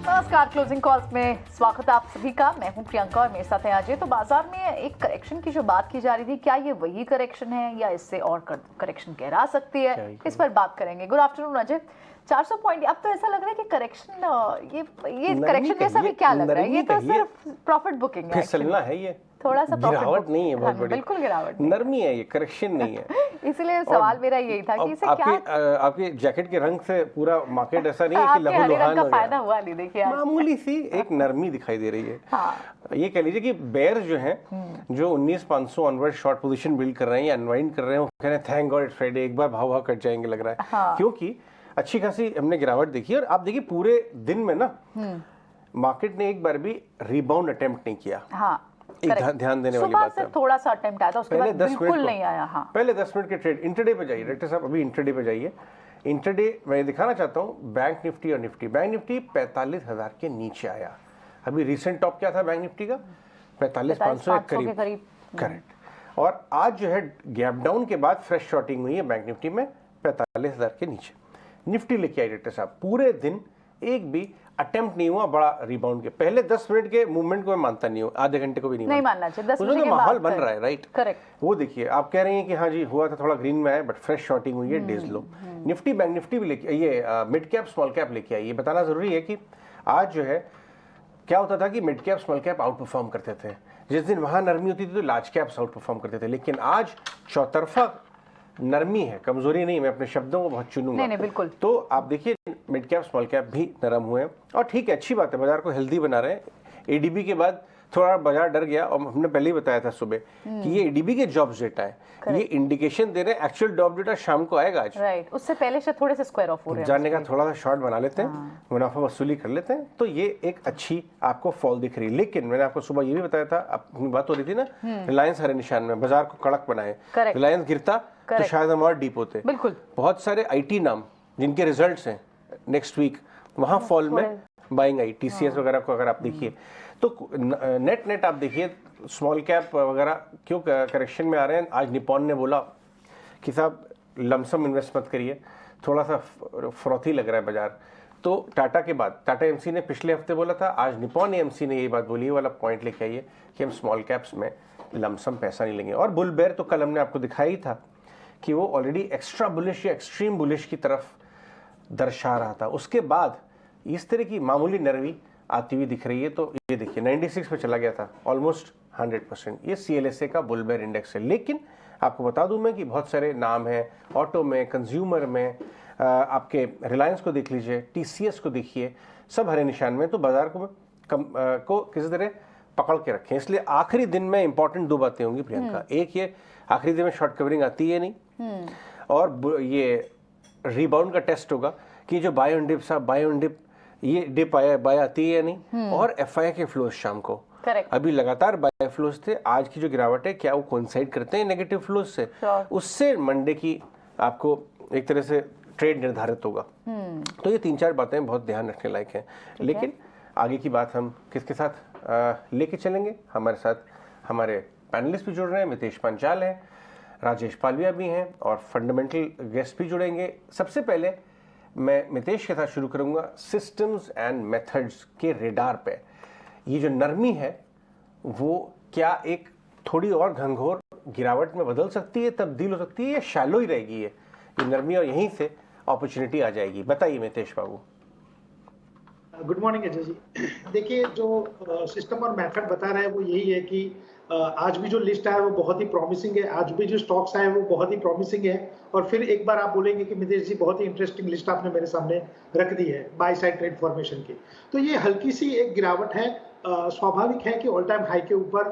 नमस्कार, closing calls में स्वागत है आप सभी का। मैं हूं प्रियंका और मेरे साथ है अजय। तो बाजार में एक करेक्शन की जो बात की जा रही थी, क्या ये वही करेक्शन है या इससे और करेक्शन कह सकती है, इस पर बात करेंगे। Good afternoon Ajay. 400 पॉइंट, अब तो ऐसा लग रहा है कि करेक्शन ये करेक्शन जैसा भी क्या लग रहा है, ये तो सिर्फ प्रॉफिट बुकिंग है, फिसलना है, ये थोड़ा सा गिरावट नहीं है, बहुत बड़ी बिल्कुल गिरावट नरमी है, ये करेक्शन नहीं है। इसलिए सवाल मेरा यही था कि इसे क्या आपके जैकेट के रंग से पूरा मार्केट ऐसा नहीं है कि लहूलुहान का फायदा हुआ नहीं। देखिए मामूली सी एक नरमी दिखाई दे रही है। हाँ। ये कह लीजिए कि बेयर जो हैं जो 19,500 ऑनवर्ड शॉर्ट पोजीशन बिल्ड कर रहे हैं या अनवाइंड कर रहे हैं, वो कह रहे हैं थैंक गॉड इट्स फ्राइडे, एक बार भाव कट जाएंगे लग रहा है। हाँ। क्योंकि अच्छी खासी हमने गिरावट देखी और आप देखिए पूरे दिन में ना मार्केट ने एक बार भी रिबाउंड अटेम्प्ट नहीं किया। हाँ। एक ध्यान देने वाली बात है, थोड़ा सा अटेम्प्ट आया था, उसके बाद बिल्कुल नहीं आया। हाँ। पहले 10 मिनट के ट्रेड इंटरडे पे जाइए डायरेक्टर साहब, अभी इंटरडे पे जाइए। इंटरडे मैं दिखाना चाहता हूँ बैंक निफ्टी और निफ्टी। बैंक निफ्टी 45,000 के नीचे आया। अभी रिसेंट टॉप क्या था बैंक निफ्टी का? 45,500 के करीब। करेक्ट। और आज जो है गैप डाउन के बाद फ्रेश शॉर्टिंग हुई है बैंक निफ्टी में 45,000 के नीचे। निफ्टी लेके आई डायरेक्टर साहब, पूरे दिन एक भी अटेम्प्ट नहीं हुआ बड़ा रिबाउंड के। पहले 10 मिनट के मूवमेंट को मैं मानता नहीं हूँ, आधे घंटे को भी नहीं मानना चाहिए। 10 मिनट के माहौल बन रहा है, राइट? करेक्ट। वो देखिए आप कह रहे हैं कि हाँ जी हुआ था, थोड़ा ग्रीन में आया, बट फ्रेश शॉर्टिंग हुई है डेज लो। निफ्टी बैंक निफ्टी भी लेके ये मिड कैप स्मॉल कैप लेके आई। ये बताना जरूरी है कि आज जो है क्या होता था कि mid cap small cap out perform करते थे। जिस दिन वहां नरमी होती थी तो लार्ज कैप्स आउट परफॉर्म करते थे, लेकिन आज चौतरफा नरमी है, कमजोरी नहीं। मैं अपने शब्दों को बहुत चुनूंगा। नहीं, बिल्कुल। तो आप देखिए मिड कैप स्मॉल कैप भी नरम हुए हैं और ठीक है, अच्छी बात है, बाजार को हेल्दी बना रहे हैं। एडीबी के बाद थोड़ा बाजार डर गया और हमने पहले ही बताया था सुबह कि ये एडीबी के जॉब्स डेटा है, ये इंडिकेशन दे रहे हैं। एक्चुअल जॉब डेटा शाम को आएगा आज, राइट। उससे पहले से थोड़े से स्क्वायर ऑफ हो रहे हैं, जाने का थोड़ा सा शॉर्ट बना लेते हैं, मुनाफा वसूली कर लेते हैं, तो ये एक अच्छी आपको फॉल दिख रही है। लेकिन मैंने आपको सुबह ये भी बताया था, अपनी बात हो रही थी ना, रिलायंस हरे निशान में, बाजार को कड़क बनाए। रिलायंस गिरता तो शायद हम और डीप होते। बिल्कुल। बहुत सारे आईटी नाम जिनके रिजल्ट्स हैं नेक्स्ट वीक, वहां फॉल में बाइंग आई। टीसीएस वगैरह को अगर आप देखिए तो नेट आप देखिए स्मॉल कैप वगैरह क्यों करेक्शन में आ रहे हैं। आज निपॉन ने बोला कि साहब लमसम इन्वेस्ट मत करिए, थोड़ा सा फ्रॉथी लग रहा है बाजार। तो टाटा के बाद टाटा एमसी ने पिछले हफ्ते बोला था, आज निपॉन एमसी ने ये बात बोली, ये वाला पॉइंट लेके आइए कि हम स्मॉल कैप्स में लमसम पैसा नहीं लेंगे। और बुल बेयर तो कल हमने आपको दिखाई था कि वो ऑलरेडी एक्स्ट्रा बुलिश या एक्सट्रीम बुलिश की तरफ दर्शा रहा था। उसके बाद इस तरह की मामूली नरमी आती हुई दिख रही है। तो ये देखिए 96 पे चला गया था, ऑलमोस्ट 100%। ये सीएलएसए का बुल बेयर इंडेक्स है। लेकिन आपको बता दूं मैं कि बहुत सारे नाम हैं ऑटो में, कंज्यूमर में, आपके रिलायंस को देख लीजिए, टीसीएस को देखिए, सब हरे निशान में। तो बाजार को किसी तरह पकड़ के रखें। इसलिए आखिरी दिन में इंपॉर्टेंट 2 बातें होंगी प्रियंका। एक, ये आखिरी दिन में शॉर्ट कवरिंग आती है नहीं, और ये रिबाउंड का टेस्ट होगा कि जो बाय ऑन डिप साहब, बाय ऑन डिप, ये डिप आया बाय आती है नहीं, और एफआई के फ्लोज शाम को अभी लगातार बाय फ्लोज थे। आज की जो गिरावट है क्या वो कोइंसाइड करते हैं नेगेटिव फ्लोज से? उससे मंडे की आपको एक तरह से ट्रेड निर्धारित होगा। तो ये 3-4 बातें बहुत ध्यान रखने लायक हैं। लेकिन आगे की बात हम किसके साथ लेके चलेंगे? हमारे साथ हमारे पैनलिस्ट भी जुड़ रहे हैं, मितेश पंचाल हैं, राजेश पालविया भी हैं, और फंडामेंटल गेस्ट भी जुड़ेंगे। सबसे पहले मैं मितेश के साथ शुरू करूंगा सिस्टम्स एंड मेथड्स के रेडार पे। ये जो नरमी है वो क्या एक थोड़ी और घंघोर गिरावट में बदल सकती है, तब्दील हो सकती है, या शैलो ही रहेगी ये नरमी और यहीं से अपॉर्चुनिटी आ जाएगी? बताइए मितेश बाबू। Good morning Ajay ji. देखिए जो सिस्टम और मेथड बता रहा है वो यही है कि आज भी जो लिस्ट आया वो बहुत ही प्रॉमिसिंग है, आज भी जो स्टॉक्स आए वो बहुत ही प्रॉमिसिंग है। और फिर एक बार आप बोलेंगे कि मितेश जी बहुत ही इंटरेस्टिंग लिस्ट आपने मेरे सामने रख दी है बाय साइड ट्रेड फॉर्मेशन की। तो ये हल्की सी एक गिरावट है, स्वाभाविक है कि ऑल टाइम हाई के ऊपर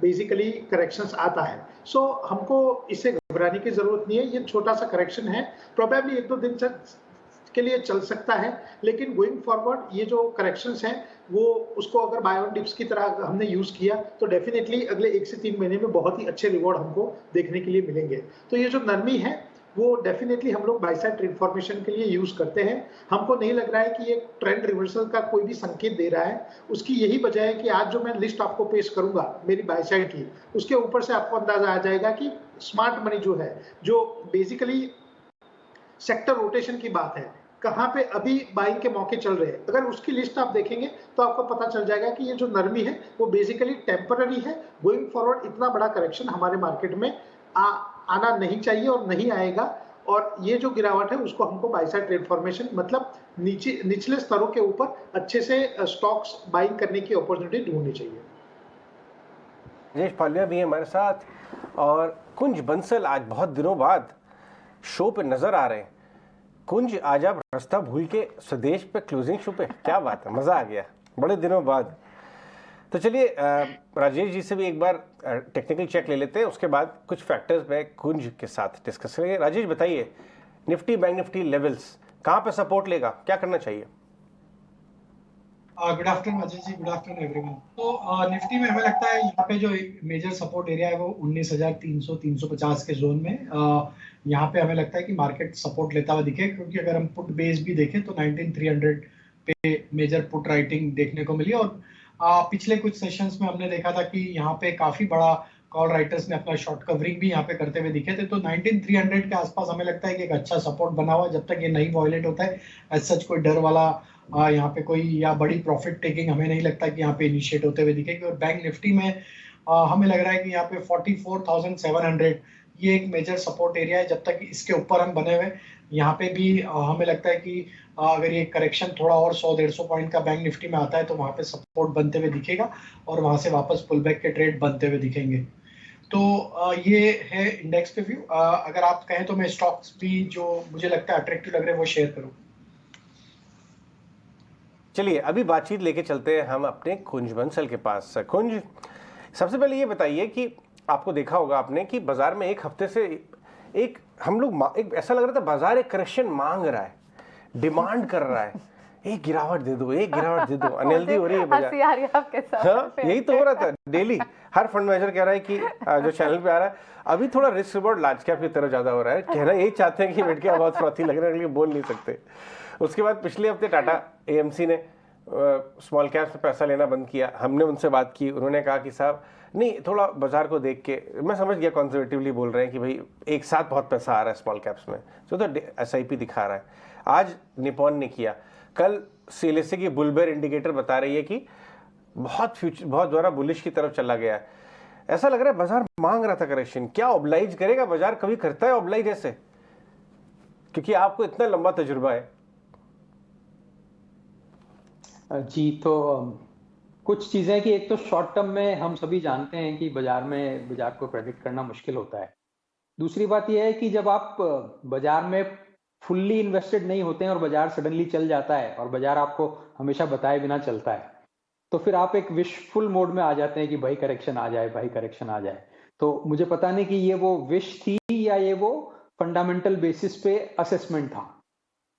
बेसिकली करेक्शंस आता है। सो हमको इससे घबराने की जरूरत नहीं है। ये छोटा सा करेक्शन है, प्रोबेबली 1-2 दिन के लिए चल सकता है, लेकिन गोइंग फॉरवर्ड ये जो करेक्शंस हैं वो उसको अगर बाय ऑन डिप्स की तरह हमने यूज किया तो डेफिनेटली अगले 1 से 3 महीने में बहुत ही अच्छे रिवॉर्ड हमको देखने के लिए मिलेंगे। तो ये जो नरमी है वो डेफिनेटली हम लोग बाय साइड ट्रेड फॉर्मेशन के लिए यूज करते हैं। हमको नहीं लग रहा है कि ये ट्रेंड रिवर्सल का कोई भी संकेत दे रहा है। उसकी यही वजह है कि आज जो मैं लिस्ट आपको पेश करूंगा मेरी बाय साइड की, उसके ऊपर से आपको अंदाजा आ जाएगा कि स्मार्ट मनी जो है, जो बेसिकली सेक्टर रोटेशन की बात है, कहाँ पे अभी बाइंग के मौके चल रहे हैं। अगर उसकी लिस्ट आप देखेंगे तो आपको पता चल जाएगा कि ये जो नरमी है वो बेसिकली टेम्पररी है। गोइंग फॉरवर्ड इतना बड़ा करेक्शन हमारे मार्केट में आना नहीं चाहिए और नहीं आएगा। और ये जो गिरावट है उसको हमको बाय साइड ट्रेड फॉर्मेशन मतलब निचले स्तरों के ऊपर अच्छे से स्टॉक्स बाइंग करने की अपॉर्चुनिटी ढूंढनी चाहिए। राजेश पालिया भी है हमारे साथ और कुंज बंसल आज बहुत दिनों बाद शो पे नजर आ रहे हैं। कुंज, आज आप रास्ता भूल के स्वदेश पे क्लोजिंग शो पे, क्या बात है, मजा आ गया बड़े दिनों बाद। तो चलिए राजेश जी से भी एक बार टेक्निकल चेक ले लेते हैं, उसके बाद कुछ फैक्टर्स पे कुंज के साथ डिस्कस करेंगे। राजेश बताइए, निफ्टी बैंक निफ्टी लेवल्स कहाँ पे सपोर्ट लेगा, क्या करना चाहिए? Good afternoon Ajay ji, good afternoon everyone. तो निफ्टी में हमें लगता है यहाँ पे जो एक मेजर सपोर्ट एरिया है वो 19,300-350 के जोन में यहाँ पे हमें लगता है कि मार्केट सपोर्ट लेता हुआ दिखे, क्योंकि अगर हम पुट बेस भी देखें तो 19,300 पे मेजर पुट राइटिंग देखने को मिली। और पिछले कुछ सेशंस में हमने देखा था कि यहाँ पे काफी बड़ा कॉल राइटर्स ने अपना शॉर्ट कवरिंग भी यहाँ पे करते हुए दिखे थे। तो 19,300 के आसपास हमें लगता है कि एक अच्छा सपोर्ट बना हुआ, जब तक ये नहीं वायलेट होता है। एज सच कोई डर वाला यहाँ पे कोई या बड़ी प्रॉफिट टेकिंग हमें नहीं लगता कि यहाँ पे इनिशिएट होते हुए दिखेगी। और बैंक निफ्टी में हमें लग रहा है कि यहाँ पे 44,700 ये एक मेजर सपोर्ट एरिया है। जब तक इसके ऊपर हम बने हुए, यहाँ पे भी हमें लगता है कि अगर ये करेक्शन थोड़ा और 100-150 पॉइंट का बैंक निफ्टी में आता है तो वहाँ पे सपोर्ट बनते हुए दिखेगा और वहाँ से वापस पुल बैक के ट्रेड बनते हुए दिखेंगे। तो ये है इंडेक्स पे व्यू। अगर आप कहें तो मैं स्टॉक्स भी जो मुझे लगता है अट्रैक्टिव लग रहे हैं वो शेयर करूँ। चलिए अभी बातचीत लेके चलते हैं हम अपने कुंज बंसल के पास। कुंज, सबसे पहले ये बताइए कि आपको देखा होगा आपने कि बाजार में एक हफ्ते से एक हम लोग एक ऐसा लग रहा था बाजार एक करेक्शन मांग रहा है, डिमांड कर रहा है, एक गिरावट दे दो, एक गिरावट दे दो। अनहेल्दी हो रही है बाजार। हाँ, यही तो हो रहा था डेली। हर फंड मैनेजर कह रहा है कि जो चैनल पे आ रहा है, अभी थोड़ा रिस्क रिवॉर्ड लार्ज कैप की तरह ज्यादा हो रहा है। कहना यही चाहते हैं कि मिड कैप बहुत फ्रॉथी लग रहा है, लेकिन बोल नहीं सकते। उसके बाद पिछले हफ्ते टाटा एएमसी ने स्मॉल कैप से पैसा लेना बंद किया। हमने उनसे बात की, उन्होंने कहा कि साहब नहीं, थोड़ा बाजार को देख के, मैं समझ गया कंजर्वेटिवली बोल रहे हैं कि भाई एक साथ बहुत पैसा आ रहा है स्मॉल कैप्स में, जो तो एसआईपी दिखा रहा है। आज निपॉन ने किया, कल सीएलएसए की बुलबेर इंडिकेटर बता रही है कि बहुत द्वारा बुलिश की तरफ चला गया है। ऐसा लग रहा है बाजार मांग रहा था करेक्शन। क्या ऑब्लाइज करेगा बाजार? कभी करता है ऑब्लाइज ऐसे? क्योंकि आपको इतना लंबा तजुर्बा है। जी, तो कुछ चीजें कि एक तो शॉर्ट टर्म में हम सभी जानते हैं कि बाजार को प्रेडिक्ट करना मुश्किल होता है। दूसरी बात यह है कि जब आप बाजार में फुल्ली इन्वेस्टेड नहीं होते हैं और बाजार सडनली चल जाता है और बाजार आपको हमेशा बताए बिना चलता है, तो फिर आप एक विशफुल मोड में आ जाते हैं कि भाई करेक्शन आ जाए, भाई करेक्शन आ जाए। तो मुझे पता नहीं कि ये वो विश थी या ये वो फंडामेंटल बेसिस पे असेसमेंट था।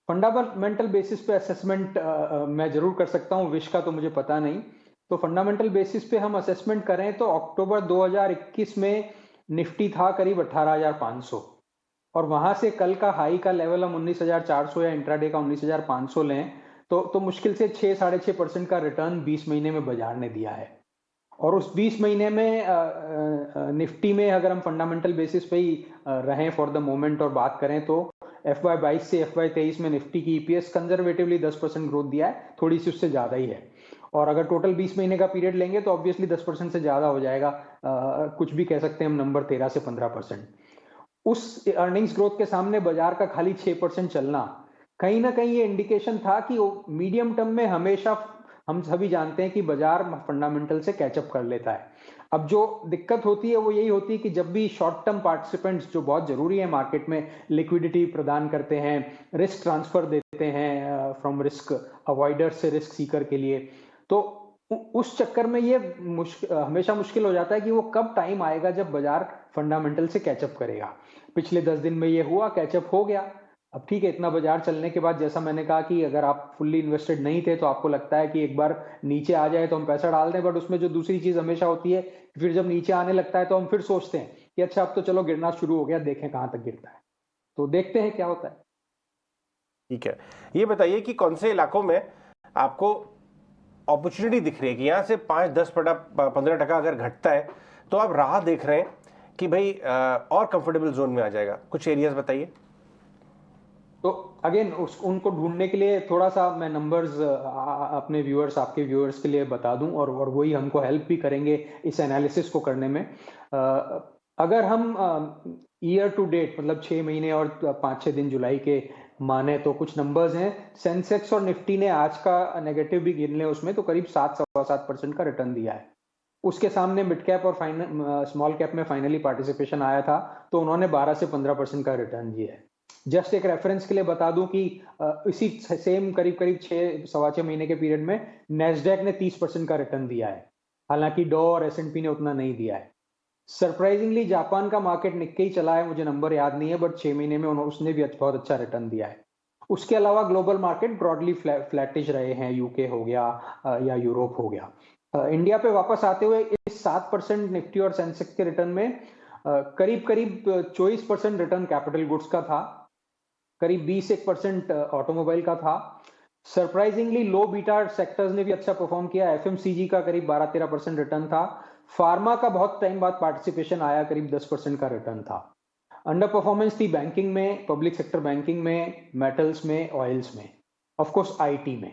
फंडामेंटल बेसिस पे असेसमेंट मैं जरूर कर सकता हूँ, विश का तो मुझे पता नहीं। तो फंडामेंटल बेसिस पे हम असेसमेंट करें तो अक्टूबर 2021 में निफ्टी था करीब 18,500 और वहां से कल का हाई का लेवल हम 19,400 या इंट्राडे का 19,500 लें तो मुश्किल से 6-6.5% का रिटर्न 20 महीने में बाजार ने दिया है। और उस 20 महीने में निफ्टी में अगर हम फंडामेंटल बेसिस पे ही रहें फॉर द मोमेंट और बात करें तो FY22 से FY23 में निफ्टी की EPS कंजर्वेटिवली 10% ग्रोथ दिया है, थोड़ी सी उससे ज्यादा ही है। और अगर टोटल 20 महीने का पीरियड लेंगे तो ऑब्वियसली 10% से ज्यादा हो जाएगा। कुछ भी कह सकते हैं हम नंबर 13 से 15%। उस अर्निंग्स ग्रोथ के सामने बाजार का खाली 6% चलना कहीं ना कहीं ये इंडिकेशन था कि मीडियम टर्म में हमेशा हम सभी जानते हैं कि बाजार फंडामेंटल से कैचअप कर लेता है। अब जो दिक्कत होती है वो यही होती है कि जब भी शॉर्ट टर्म पार्टिसिपेंट्स, जो बहुत जरूरी है मार्केट में, लिक्विडिटी प्रदान करते हैं, रिस्क ट्रांसफर देते हैं फ्रॉम रिस्क अवॉइडर से रिस्क सीकर के लिए, तो उस चक्कर में ये हमेशा मुश्किल हो जाता है कि वो कब टाइम आएगा जब बाजार फंडामेंटल से कैचअप करेगा। पिछले 10 दिन में ये हुआ, कैचअप हो गया। अब ठीक है, इतना बाजार चलने के बाद जैसा मैंने कहा कि अगर आप फुल्ली इन्वेस्टेड नहीं थे तो आपको लगता है कि एक बार नीचे आ जाए तो हम पैसा डाल दें, बट उसमें जो दूसरी चीज हमेशा होती है, फिर जब नीचे आने लगता है तो हम फिर सोचते हैं कि अच्छा अब तो चलो गिरना शुरू हो गया, देखें कहां तक गिरता है। तो देखते हैं क्या होता है। ठीक है, ये बताइए कि कौन से इलाकों में आपको अपॉर्चुनिटी दिख रही है कि यहाँ से 5-10-15% अगर घटता है तो आप राह देख रहे हैं कि भाई और कंफर्टेबल जोन में आ जाएगा? कुछ एरियाज बताइए। तो अगेन उनको ढूंढने के लिए थोड़ा सा मैं नंबर्स अपने व्यूअर्स, आपके व्यूअर्स के लिए बता दूं, और वही हमको हेल्प भी करेंगे इस एनालिसिस को करने में। अगर हम ईयर टू डेट मतलब 6 महीने और 5-6 दिन जुलाई के माने तो कुछ नंबर्स हैं। सेंसेक्स और निफ्टी ने आज का नेगेटिव भी गिन ले उसमें तो करीब 7-7.25% का रिटर्न दिया है। उसके सामने मिड कैप और स्मॉल कैप में फाइनली पार्टिसिपेशन आया था तो उन्होंने 12 से 15% का रिटर्न दिया है। जस्ट एक रेफरेंस के लिए बता दूं कि इसी सेम करीब 6-6.25 महीने के पीरियड में नेस्डैक ने 30% का रिटर्न दिया है, हालांकि डॉ और एस&पी ने उतना नहीं दिया है। सरप्राइजिंगली जापान का मार्केट निक्केई चला है, मुझे नंबर याद नहीं है, बट 6 महीने में उसने भी बहुत अच्छा रिटर्न दिया है। उसके अलावा ग्लोबल मार्केट ब्रॉडली फ्लैटिश रहे हैं, यूके हो गया या यूरोप हो गया। इंडिया पे वापस आते हुए इस 7% निफ्टी और सेंसेक्स के रिटर्न में करीब 24% रिटर्न कैपिटल गुड्स का था, करीब 20% ऑटोमोबाइल का था। सरप्राइजिंगली लो बीटा सेक्टर्स ने भी अच्छा परफॉर्म किया। एफएमसीजी का करीब 12-13% रिटर्न था। फार्मा का बहुत टाइम बाद पार्टिसिपेशन आया, करीब 10% का रिटर्न था। अंडर परफॉर्मेंस थी बैंकिंग में, पब्लिक सेक्टर बैंकिंग में, मेटल्स में, ऑयल्स में, ऑफ कोर्स आईटी में।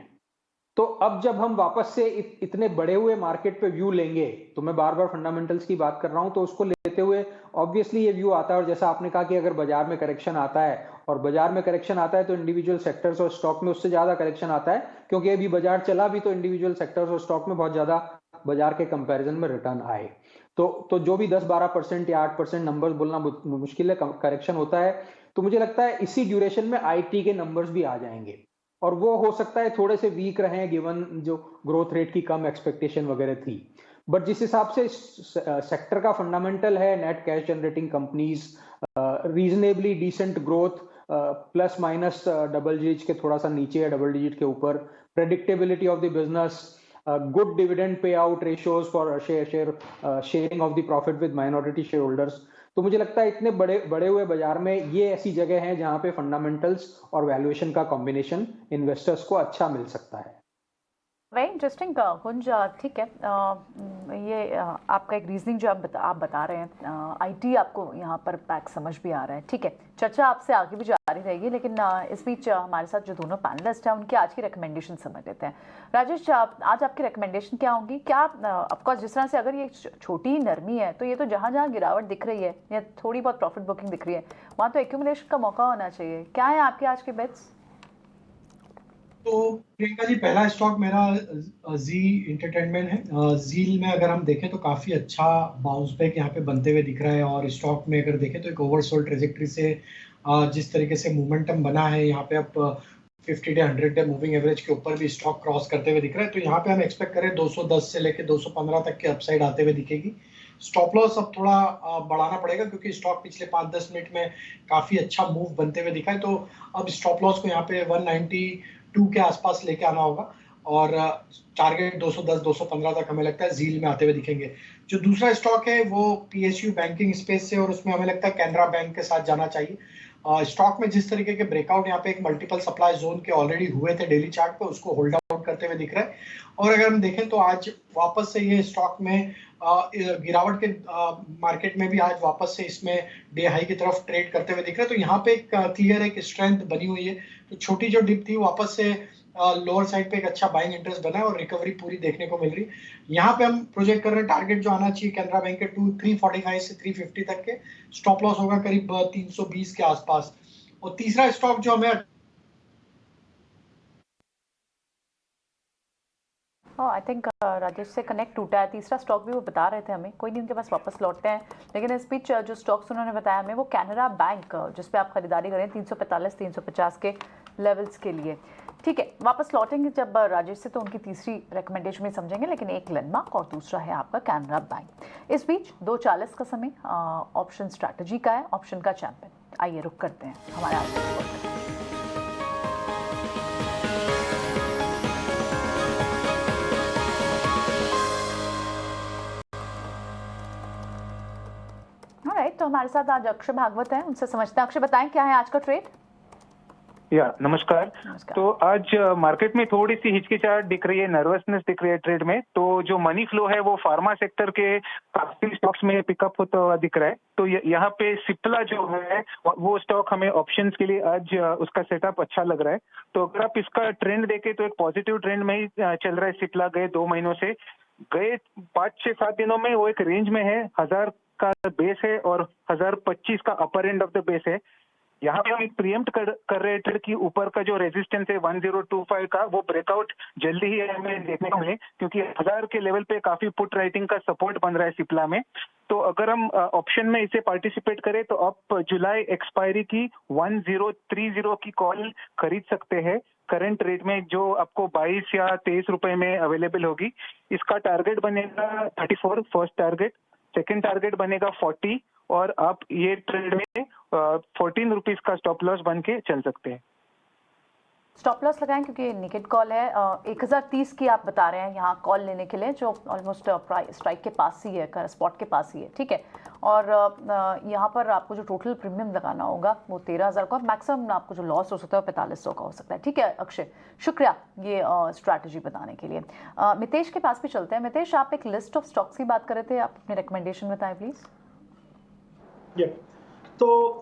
तो अब जब हम वापस से इतने बड़े हुए मार्केट पे व्यू लेंगे, तो मैं बार बार फंडामेंटल्स की बात कर रहा हूं, तो उसको लेते हुए ऑब्वियसली ये व्यू आता है। और जैसा आपने कहा कि अगर बाजार में करेक्शन आता है, और बाजार में करेक्शन आता है तो इंडिविजुअल सेक्टर्स और स्टॉक में उससे ज्यादा करेक्शन आता है, क्योंकि अभी बाजार चला भी तो इंडिविजुअल सेक्टर्स और स्टॉक में बहुत ज्यादा बाजार के कंपैरिजन में रिटर्न आए। तो जो भी 10-12% या 8% नंबर्स बोलना मुश्किल है, करेक्शन होता है। तो मुझे लगता है इसी ड्यूरेशन में आईटी के नंबर्स भी आ जाएंगे, और वो हो सकता है थोड़े से वीक रहे गिवन जो ग्रोथ रेट की कम एक्सपेक्टेशन वगैरह थी। बट जिस हिसाब से सेक्टर का फंडामेंटल है, net cash generating companies, reasonably decent growth, plus minus double digit के थोड़ा सा नीचे या डबल डिजिट के ऊपर, predictability of the business, good dividend payout ratios for sharing of the profit with minority shareholders. तो मुझे लगता है इतने बड़े हुए बाजार में ये ऐसी जगह है जहां पे फंडामेंटल्स और वैल्यूएशन का कॉम्बिनेशन इन्वेस्टर्स को अच्छा मिल सकता है। वेरी इंटरेस्टिंग कुंज, ठीक है। ये आपका एक रीजनिंग जो आप बता रहे हैं, आईटी आपको यहाँ पर पैक समझ भी आ रहा है, ठीक है। चर्चा आपसे आगे भी जारी रहेगी, लेकिन इस बीच हमारे साथ जो दोनों पैनलिस्ट हैं उनकी आज की रिकमेंडेशन समझ लेते हैं। राजेश, आज आपकी रिकमेंडेशन क्या होंगी? क्या ऑफकोर्स जिस तरह से अगर ये छोटी नरमी है तो ये तो जहाँ जहाँ गिरावट दिख रही है या थोड़ी बहुत प्रॉफिट बुकिंग दिख रही है वहाँ तो एक्यूमुलेशन का मौका होना चाहिए। क्या है आपके आज के बेट्स? तो प्रियंका जी, पहला स्टॉक मेरा जी एंटरटेनमेंट है। जील में अगर हम देखें तो काफी अच्छा बाउंस बैक यहाँ पे बनते हुए दिख रहा है, और स्टॉक में अगर देखें तो एक ओवरसोल्ड ट्रेजेक्टरी से जिस तरीके से मोमेंटम बना है यहाँ पे, अब 50 डे 100 डे मूविंग एवरेज के ऊपर भी स्टॉक क्रॉस करते हुए दिख रहा है। तो यहाँ पे हम एक्सपेक्ट करें 210 से लेके 215 तक के अपसाइड आते हुए दिखेगी। स्टॉप लॉस अब थोड़ा बढ़ाना पड़ेगा, क्योंकि स्टॉक पिछले 5-10 मिनट में काफी अच्छा मूव बनते हुए दिखा है। तो अब स्टॉप लॉस को यहाँ पे 192 के आसपास लेके आना होगा, और टारगेट 210-215 तक हमें लगता है जील में आते हुए दिखेंगे। जो दूसरा स्टॉक है वो पीएसयू बैंकिंग स्पेस से, और उसमें हमें लगता है कैनरा बैंक के साथ जाना चाहिए। स्टॉक में जिस तरीके के ब्रेकआउट यहाँ पे एक मल्टीपल सप्लाई जोन के ऑलरेडी हुए थे डेली चार्ट पे, उसको होल्ड आउट करते हुए दिख रहा है। और अगर हम देखें तो आज वापस से ये स्टॉक में गिरावट के मार्केट में भी आज वापस से इसमें डे हाई की तरफ ट्रेड करते हुए दिख रहा है। तो यहाँ पे एक क्लियर एक स्ट्रेंथ बनी हुई है। तो छोटी जो डिप थी वापस से लोअर साइड पे एक अच्छा बाइंग इंटरेस्ट बना है, और रिकवरी पूरी देखने को मिल रही है। यहाँ पे हम प्रोजेक्ट कर रहे हैं टारगेट जो आना चाहिए कैनरा बैंक के 345 से 350 तक के। स्टॉप लॉस होगा करीब 320 के आसपास। और तीसरा स्टॉक जो हमें आई थिंक राजेश से कनेक्ट टूटा है। तीसरा स्टॉक भी वो बता रहे थे हमें, कोई नहीं, उनके पास वापस लौटते हैं। लेकिन इस बीच जो स्टॉक्स उन्होंने बताया हमें वो कैनरा बैंक, जिस पे आप खरीदारी करें 345-350 के लेवल्स के लिए, ठीक है। वापस लौटेंगे जब राजेश से, तो उनकी तीसरी रिकमेंडेशन में समझेंगे। लेकिन एक लैंडमार्क और दूसरा है आपका कैनरा बैंक। इस बीच 2:40 का समय ऑप्शन स्ट्रैटेजी का है, ऑप्शन का चैंपियन। आइए रुक करते हैं हमारे आज तो हमारे साथ आज अक्षय भागवत हैं, उनसे समझते हैं। अक्षय, बताएं क्या है आज का ट्रेड? नमस्कार। तो आज मार्केट में थोड़ी सी हिचकिचाहट दिख रही है, नर्वसनेस दिख रही है ट्रेड में। तो जो मनी फ्लो है वो फार्मा सेक्टर के काफी स्टॉक्स में पिकअप होता हुआ दिख रहा है। तो यहाँ पे सिप्ला जो है वो स्टॉक हमें ऑप्शंस के लिए आज उसका सेटअप अच्छा लग रहा है। तो अगर आप इसका ट्रेंड देखें तो एक पॉजिटिव ट्रेंड में ही चल रहा है सिप्ला गए 2 महीनों से। गए 5-6-7 दिनों में वो एक रेंज में है, 1000 का बेस है और 1025 का अपर एंड ऑफ द बेस है। यहाँ पे हम एक प्रीएम्प्ट कर रहे थे कि ऊपर का जो रेजिस्टेंस है 1025 का वो ब्रेकआउट जल्दी ही हमें देखने को मिले, क्योंकि 1000 के लेवल पे काफी पुट राइटिंग का सपोर्ट बन रहा है सिप्ला में। तो अगर हम ऑप्शन में इसे पार्टिसिपेट करें तो आप जुलाई एक्सपायरी की 1030 की कॉल खरीद सकते हैं करंट रेट में, जो आपको 22 या 23 रुपए में अवेलेबल होगी। इसका टारगेट बनेगा 34 फर्स्ट टारगेट, सेकेंड टारगेट बनेगा 40 और आप ये ट्रेड में 14 रुपीज का स्टॉप लॉस बन के चल सकते हैं। स्टॉप लॉस लगाएं क्योंकि निकेट कॉल है 1030 की आप बता रहे हैं यहाँ कॉल लेने के लिए, जो ऑलमोस्ट स्ट्राइक के पास ही है, स्पॉट के पास ही है, ठीक है। और यहाँ पर आपको जो टोटल प्रीमियम लगाना होगा वो 13,000 का, मैक्सिमम आपको जो लॉस हो सकता है वो 4500 का हो सकता है, ठीक है। अक्षय, शुक्रिया ये स्ट्रैटेजी बताने के लिए। मितेश के पास भी चलते हैं। मितेश, आप एक लिस्ट ऑफ स्टॉक्स की बात कर रहे थे, आप अपने रिकमेंडेशन बताएं प्लीज। तो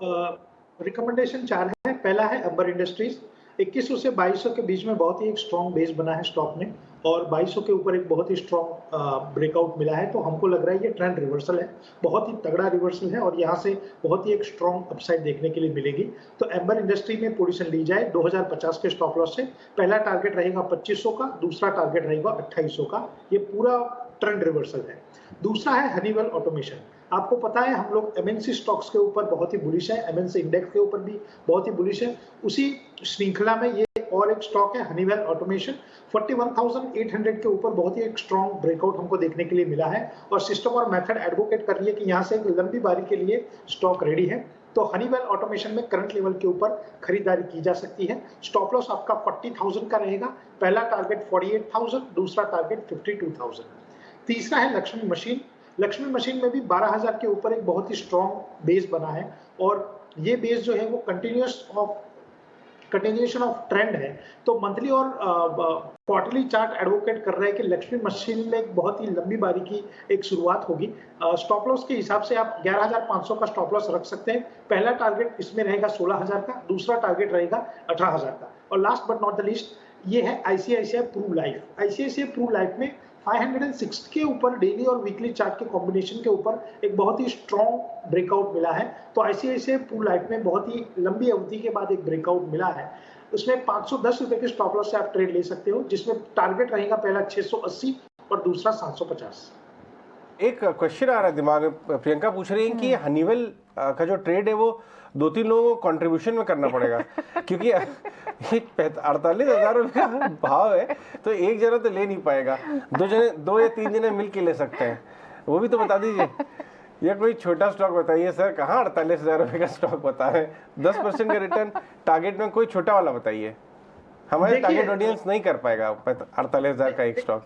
रिकमेंडेशन 4 है। पहला है अंबर इंडस्ट्रीज, 2100 से 2200 के बीच में बहुत ही एक स्ट्रॉन्ग बेस बना है स्टॉक में और 2200 के ऊपर एक बहुत ही स्ट्रॉन्ग ब्रेकआउट मिला है। तो हमको लग रहा है ये ट्रेंड रिवर्सल है, बहुत ही तगड़ा रिवर्सल है और यहाँ से बहुत ही एक स्ट्रॉन्ग अपसाइड देखने के लिए मिलेगी। तो अंबर इंडस्ट्री में पोजीशन ली जाए 2050 के स्टॉप लॉस से। पहला टारगेट रहेगा 2500 का, दूसरा टारगेट रहेगा 2800 का। ये पूरा ट्रेंड रिवर्सल है। दूसरा है हनीवेल ऑटोमेशन। आपको पता है हम लोग एमएनसी स्टॉक्स के ऊपर बहुत ही बुलिश है, एमएनसी इंडेक्स के ऊपर भी बहुत ही बुलिश है। उसी श्रृंखला में ये और एक स्टॉक है हनीवेल ऑटोमेशन। 41,800 के ऊपर बहुत ही एक स्ट्रॉन्ग ब्रेकआउट हमको देखने के लिए मिला है और सिस्टम और मेथड एडवोकेट कर रही है कि यहाँ से एक लंबी बारी के लिए स्टॉक रेडी है। तो हनीवेल ऑटोमेशन में करंट लेवल के ऊपर खरीदारी की जा सकती है। स्टॉप लॉस आपका 40,000 का रहेगा, पहला टारगेट 48,000, दूसरा टारगेट 52,000। तीसरा है लक्ष्मी मशीन। लक्ष्मी मशीन में भी 12,000 के ऊपर एक बहुत ही स्ट्रॉन्ग बेस बना है और ये बेस जो है वो कंटिन्यूएशन ऑफ ट्रेंड है। तो मंथली और क्वार्टरली चार्ट एडवोकेट कर रहे हैं कि लक्ष्मी मशीन में एक बहुत ही लंबी बारी की एक शुरुआत होगी। स्टॉप लॉस के हिसाब से आप 11,500 का स्टॉप लॉस रख सकते हैं। पहला टारगेट इसमें रहेगा 16,000 का, दूसरा टारगेट रहेगा 18,000 का। और last but not the least ये है ICICI Pru Life. ICICI Pru Life में 506 के ऊपर डेली और वीकली चार्ट के कॉम्बिनेशन के ऊपर एक बहुत ही स्ट्रॉन्ग ब्रेकआउट मिला है। तो आईसीआईसीआई प्रू लाइफ में बहुत ही लंबी अवधि के बाद एक ब्रेकआउट मिला है। उसमें 510 रुपए के स्टॉप लॉस से आप ट्रेड ले सकते हो, जिसमें टारगेट रहेगा पहला 680 और दूसरा 750। एक क्वेश्चन आ रहा है दिमाग में, प्रियंका पूछ रही है कि हनीवेल का जो ट्रेड है वो 2-3 लोगों को कंट्रीब्यूशन में करना पड़ेगा क्योंकि 48,000 रुपये का भाव है, तो एक जना तो ले नहीं पाएगा, 2 या 3 जने मिल के ले सकते हैं। वो भी तो बता दीजिए, या कोई छोटा स्टॉक बताइए सर, कहाँ 48,000 रुपये का स्टॉक बता रहे हैं, 10% का रिटर्न टारगेट में कोई छोटा वाला बताइए। हमारे टारगेट ऑडियंस नहीं कर पाएगा 48,000 का एक स्टॉक।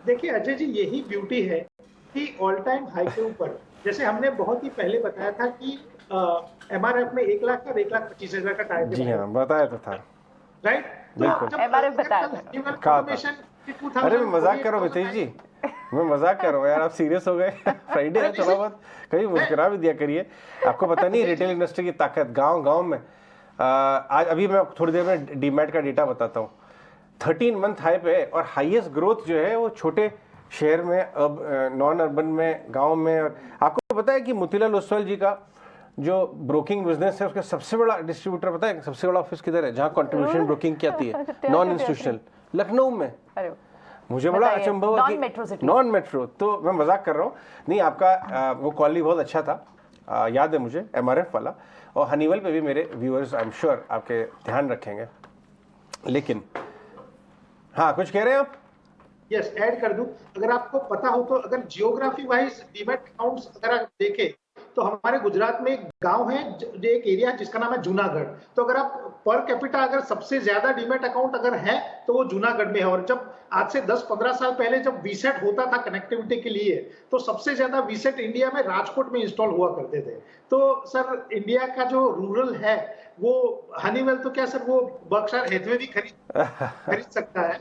देखिए अजय जी, यही ब्यूटी है कि ऑल टाइम हाई के ऊपर, जैसे हमने बहुत ही पहले बताया था कि एमआरएफ में 1 लाख और 1,25,000 का टारगेट। जी हाँ, बताया तो था, राइट। बिल्कुल एमआरएफ बताया था। अरे मैं मजाक कर रहा हूँ मितेश जी, मैं मजाक कर रहा हूँ यार, आप सीरियस हो गए। फ्राइडे है, थोड़ा बहुत कहीं मुस्कुरा भी दिया करिए। आपको पता नहीं रिटेल इंडस्ट्री की ताकत गांव में। आज अभी मैं थोड़ी देर में डीमैट का डेटा बताता हूँ। 13 मंथ हाई पे और हाईएस्ट ग्रोथ जो है वो छोटे शहर में, अब नॉन अर्बन में, गांव में। और आपको पता है कि मोतीलाल ओसवाल जी का जो ब्रोकिंग बिजनेस है उसका सबसे बड़ा डिस्ट्रीब्यूटर पता है, सबसे बड़ा ऑफिस किधर है जहाँ कंट्रीब्यूशन ब्रोकिंग की आती है, नॉन इंस्टीट्यूशनल, लखनऊ में। मुझे बड़ा अचंभा हुआ कि नॉन मेट्रो, तो मैं मजाक कर रहा हूँ। नहीं, आपका वो कॉल बहुत अच्छा था, याद है मुझे, एमआरएफ वाला। और हनीवेल पे भी मेरे व्यूअर्स आई एम श्योर आपके ध्यान रखेंगे। लेकिन हाँ, कुछ कह रहे हैं आप? यस, ऐड कर दूं, अगर आपको पता हो तो, अगर जियोग्राफी वाइज डीमैट अकाउंट्स अगर आप देखें तो हमारे गुजरात में एक गांव है, जो एक एरिया है जिसका नाम है जूनागढ़। तो अगर आप पर कैपिटा अगर सबसे ज्यादा डीमैट अकाउंट अगर है तो वो जूनागढ़ में है। और जब आज से 10-15 साल पहले जब वीसेट होता था कनेक्टिविटी के लिए, तो सबसे ज्यादा वीसेट इंडिया में राजकोट में इंस्टॉल हुआ करते थे। तो सर इंडिया का जो रूरल है वो हनीवेल, तो क्या सर वो बर्कशायर हैथवे भी खरीद सकता है?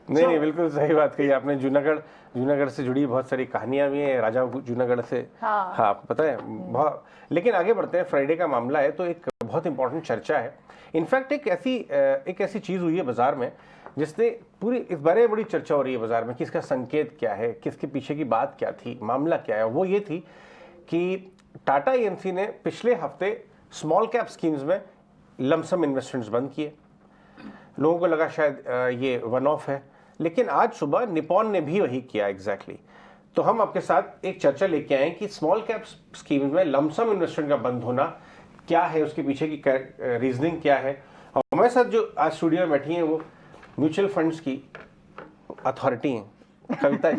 नहीं, बिल्कुल सही बात कही आपने। जूनागढ़ से जुड़ी बहुत सारी कहानियां भी हैं, राजा जूनागढ़ से। हाँ, पता है बहुत। लेकिन आगे बढ़ते हैं, फ्राइडे का मामला है तो एक बहुत इंपॉर्टेंट चर्चा है। इनफैक्ट एक ऐसी चीज हुई है बाजार में जिसने पूरी इस बारे में बड़ी चर्चा हो रही है बाजार में कि इसका संकेत क्या है, किसके पीछे की बात क्या थी, मामला क्या है। वो ये थी कि टाटा एएमसी ने पिछले हफ्ते स्मॉल कैप स्कीम्स में लमसम इन्वेस्टमेंट्स बंद किए। लोगों को लगा शायद ये वन ऑफ है, लेकिन आज सुबह निपॉन ने भी वही किया एग्जैक्टली। तो हम आपके साथ एक चर्चा लेके आए कि स्मॉल कैप स्कीम्स में लमसम इन्वेस्टमेंट का बंद होना क्या है, उसके पीछे की रीजनिंग क्या है। और हमारे साथ जो आज स्टूडियो में बैठी हैं वो म्यूचुअल फंड्स की अथॉरिटी हैं, कविता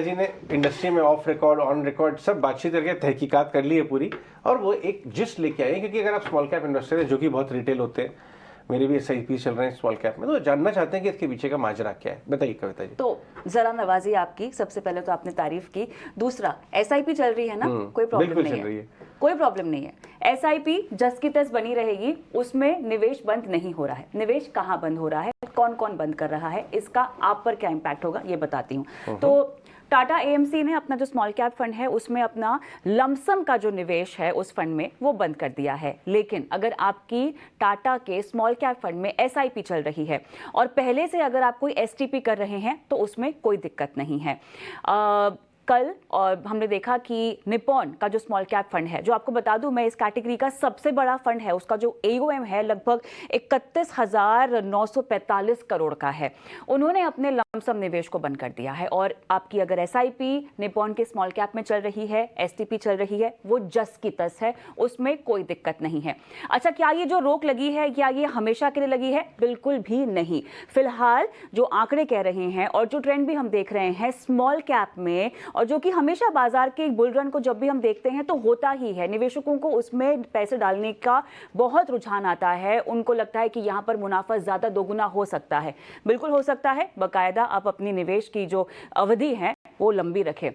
जी ने इंडस्ट्री में ऑफ रिकॉर्ड ऑन रिकॉर्ड सब बातचीत करके तहकीकात कर ली है पूरी, और वो एक जिस्ट लेके आए। क्योंकि अगर आप स्मॉल कैप इन्वेस्टर हैं, जो कि बहुत रिटेल होते हैं, मेरे भी एसआईपी चल रहे हैं स्मॉल कैप में, तो जानना चाहते हैं कि इसके पीछे का माजरा क्या है। बताइए कविता जी। तो जरा नवाजी आपकी, सबसे पहले तो आपने तारीफ की। दूसरा, एसआईपी चल रही है ना, कोई प्रॉब्लम नहीं है, कोई प्रॉब्लम नहीं है। एसआईपी जस की तस बनी रहेगी, उसमें निवेश बंद नहीं हो रहा है। निवेश कहाँ बंद हो रहा है, कौन कौन बंद कर रहा है, इसका आप पर क्या इम्पैक्ट होगा ये बताती हूँ। तो टाटा एएमसी ने अपना जो स्मॉल कैप फंड है उसमें अपना लमसम का जो निवेश है उस फंड में वो बंद कर दिया है। लेकिन अगर आपकी टाटा के स्मॉल कैप फंड में एसआईपी चल रही है और पहले से अगर आप कोई एसटीपी कर रहे हैं तो उसमें कोई दिक्कत नहीं है। कल और हमने देखा कि निपॉन का जो स्मॉल कैप फंड है, जो आपको बता दूं मैं इस कैटेगरी का सबसे बड़ा फंड है, उसका जो एओएम है लगभग 31,945 करोड़ का है। उन्होंने अपने लमसम निवेश को बंद कर दिया है। और आपकी अगर एसआईपी निपॉन के स्मॉल कैप में चल रही है, एसटीपी चल रही है, वो जस की तस है, उसमें कोई दिक्कत नहीं है। अच्छा, क्या ये जो रोक लगी है क्या ये हमेशा के लिए लगी है? बिल्कुल भी नहीं। फिलहाल जो आंकड़े कह रहे हैं और जो ट्रेंड भी हम देख रहे हैं स्मॉल कैप में, और जो कि हमेशा बाजार के बुल रन को जब भी हम देखते हैं तो होता ही है, निवेशकों को उसमें पैसे डालने का बहुत रुझान आता है। उनको लगता है कि यहाँ पर मुनाफा ज्यादा दोगुना हो सकता है। बिल्कुल हो सकता है, बाकायदा आप अपनी निवेश की जो अवधि है वो लंबी रखें।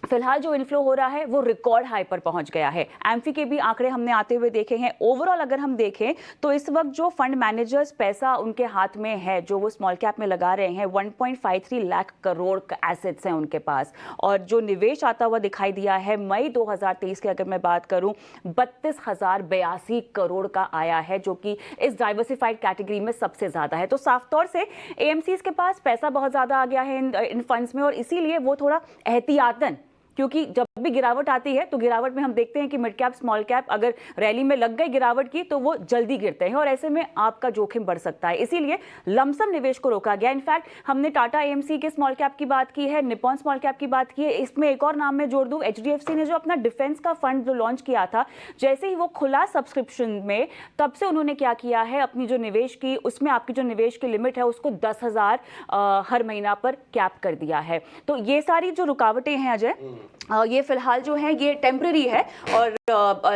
फिलहाल जो इनफ्लो हो रहा है वो रिकॉर्ड हाई पर पहुंच गया है। एम्फी के भी आंकड़े हमने आते हुए देखे हैं। ओवरऑल अगर हम देखें तो इस वक्त जो फंड मैनेजर्स पैसा उनके हाथ में है, जो वो स्मॉल कैप में लगा रहे हैं, 1.53 लाख करोड़ का एसेट्स हैं उनके पास। और जो निवेश आता हुआ दिखाई दिया है मई 2023 की अगर मैं बात करूं, 32,082 करोड़ का आया है, जो कि इस डाइवर्सिफाइड कैटेगरी में सबसे ज्यादा है। तो साफ तौर से एएमसीज के पास पैसा बहुत ज्यादा आ गया है इन फंड्स में, और इसीलिए वो थोड़ा एहतियातन, क्योंकि जब भी गिरावट आती है तो गिरावट में हम देखते हैं कि मिड कैप स्मॉल कैप अगर रैली में लग गए गिरावट की तो वो जल्दी गिरते हैं, और ऐसे में आपका जोखिम बढ़ सकता है। इसीलिए लमसम निवेश को रोका गया। इनफैक्ट हमने टाटा एएमसी के स्मॉल कैप की बात की है, निपॉन स्मॉल कैप की बात की है, इसमें एक और नाम मैं जोड़ दूं, एचडीएफसी ने जो अपना डिफेंस का फंड जो लॉन्च किया था, जैसे ही वो खुला सब्सक्रिप्शन में, तब से उन्होंने क्या किया है, अपनी जो निवेश की, उसमें आपकी जो निवेश की लिमिट है उसको 10,000 हर महीना पर कैप कर दिया है। तो ये सारी जो रुकावटें हैं अजय, ये फिलहाल जो है ये टेम्पररी है, और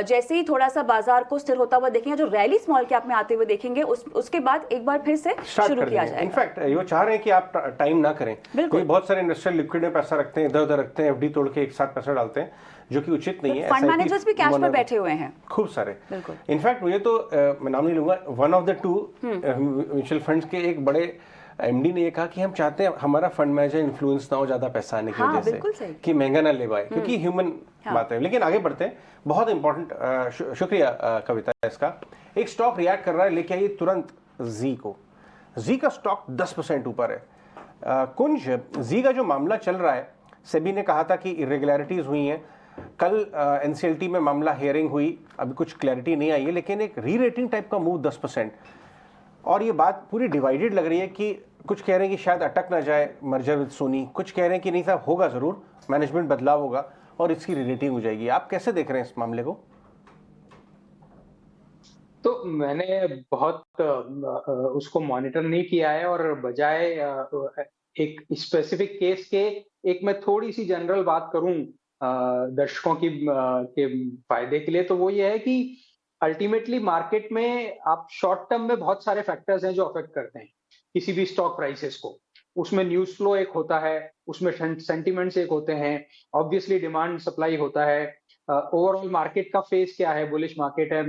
जैसे ही थोड़ा सा बाजार को स्थिर होता हुआ देखेंगे, जो रैली स्मॉल कैप में आते हुए देखेंगे, उसके बाद एक बार फिर से शुरू किया जाएगा। इनफैक्ट वो चाह रहे हैं कि आप टाइम ना करें। कोई बहुत सारे इन्वेस्टर लिक्विड में पैसा रखते हैं, इधर उधर रखते हैं, एफडी तोड़ के एक साथ पैसा डालते हैं, जो कि उचित नहीं है। फंड मैनेजर्स भी कैश पर बैठे हुए हैं खूब सारे। इनफैक्ट मुझे तो मैं नाम नहीं लूंगा, one of the two mutual funds के एक बड़े एमडी ने ये कहा कि हम चाहते हैं हमारा फंड मैनेजर इन्फ्लुएंस ना हो ज्यादा पैसा आने की वजह से, कि महंगा ना ले पाए, क्योंकि ह्यूमन बात है। लेकिन आगे बढ़ते हैं, बहुत इंपॉर्टेंट, शुक्रिया कविता इसका। एक स्टॉक रिएक्ट कर रहा है, लेके आइए तुरंत जी को। जी का स्टॉक 10% ऊपर है। कुंज, जी का जो मामला चल रहा है, सेबी ने कहा था कि इरेगुलरिटीज हुई हैं। कल एनसीएलटी में मामला हियरिंग हुई, अभी कुछ क्लैरिटी नहीं आई है, लेकिन एक री रेटिंग टाइप का मूव 10%, और ये बात पूरी डिवाइडेड लग रही है कि कुछ कह रहे हैं कि शायद अटक ना जाए मर्जर विद सोनी, कुछ कह रहे हैं कि नहीं साहब होगा जरूर, मैनेजमेंट बदलाव होगा और इसकी रेटिंग हो जाएगी। आप कैसे देख रहे हैं इस मामले को? तो मैंने बहुत उसको मॉनिटर नहीं किया है, और बजाय एक स्पेसिफिक केस के एक मैं थोड़ी सी जनरल बात करूं दर्शकों की के फायदे के लिए, तो वो ये है कि अल्टीमेटली मार्केट में आप शॉर्ट टर्म में बहुत सारे फैक्टर्स हैं जो अफेक्ट करते हैं किसी भी स्टॉक प्राइसेस को। उसमें न्यूज फ्लो एक होता है, उसमें सेंटिमेंट्स एक होते हैं, ऑब्वियसली डिमांड सप्लाई होता है, ओवरऑल मार्केट का फेस क्या है, बुलिश मार्केट है,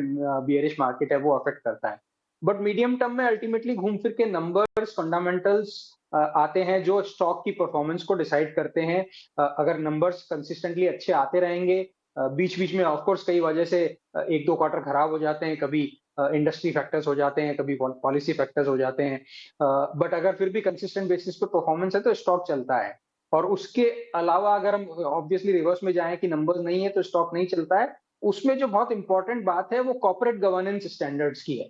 बियरिश मार्केट है, वो अफेक्ट करता है। बट मीडियम टर्म में अल्टीमेटली घूम फिर के नंबर्स, फंडामेंटल्स आते हैं जो स्टॉक की परफॉर्मेंस को डिसाइड करते हैं। अगर नंबर्स कंसिस्टेंटली अच्छे आते रहेंगे, बीच बीच में ऑफकोर्स कई वजह से एक दो क्वार्टर खराब हो जाते हैं, कभी इंडस्ट्री फैक्टर्स हो जाते हैं, कभी पॉलिसी फैक्टर्स हो जाते हैं, बट अगर फिर भी कंसिस्टेंट बेसिस पे परफॉर्मेंस है तो स्टॉक चलता है। और उसके अलावा अगर हम ऑब्वियसली रिवर्स में जाएं कि नंबर्स नहीं है तो स्टॉक नहीं चलता है, उसमें जो बहुत इंपॉर्टेंट बात है वो कॉर्पोरेट गवर्नेंस स्टैंडर्ड्स की है।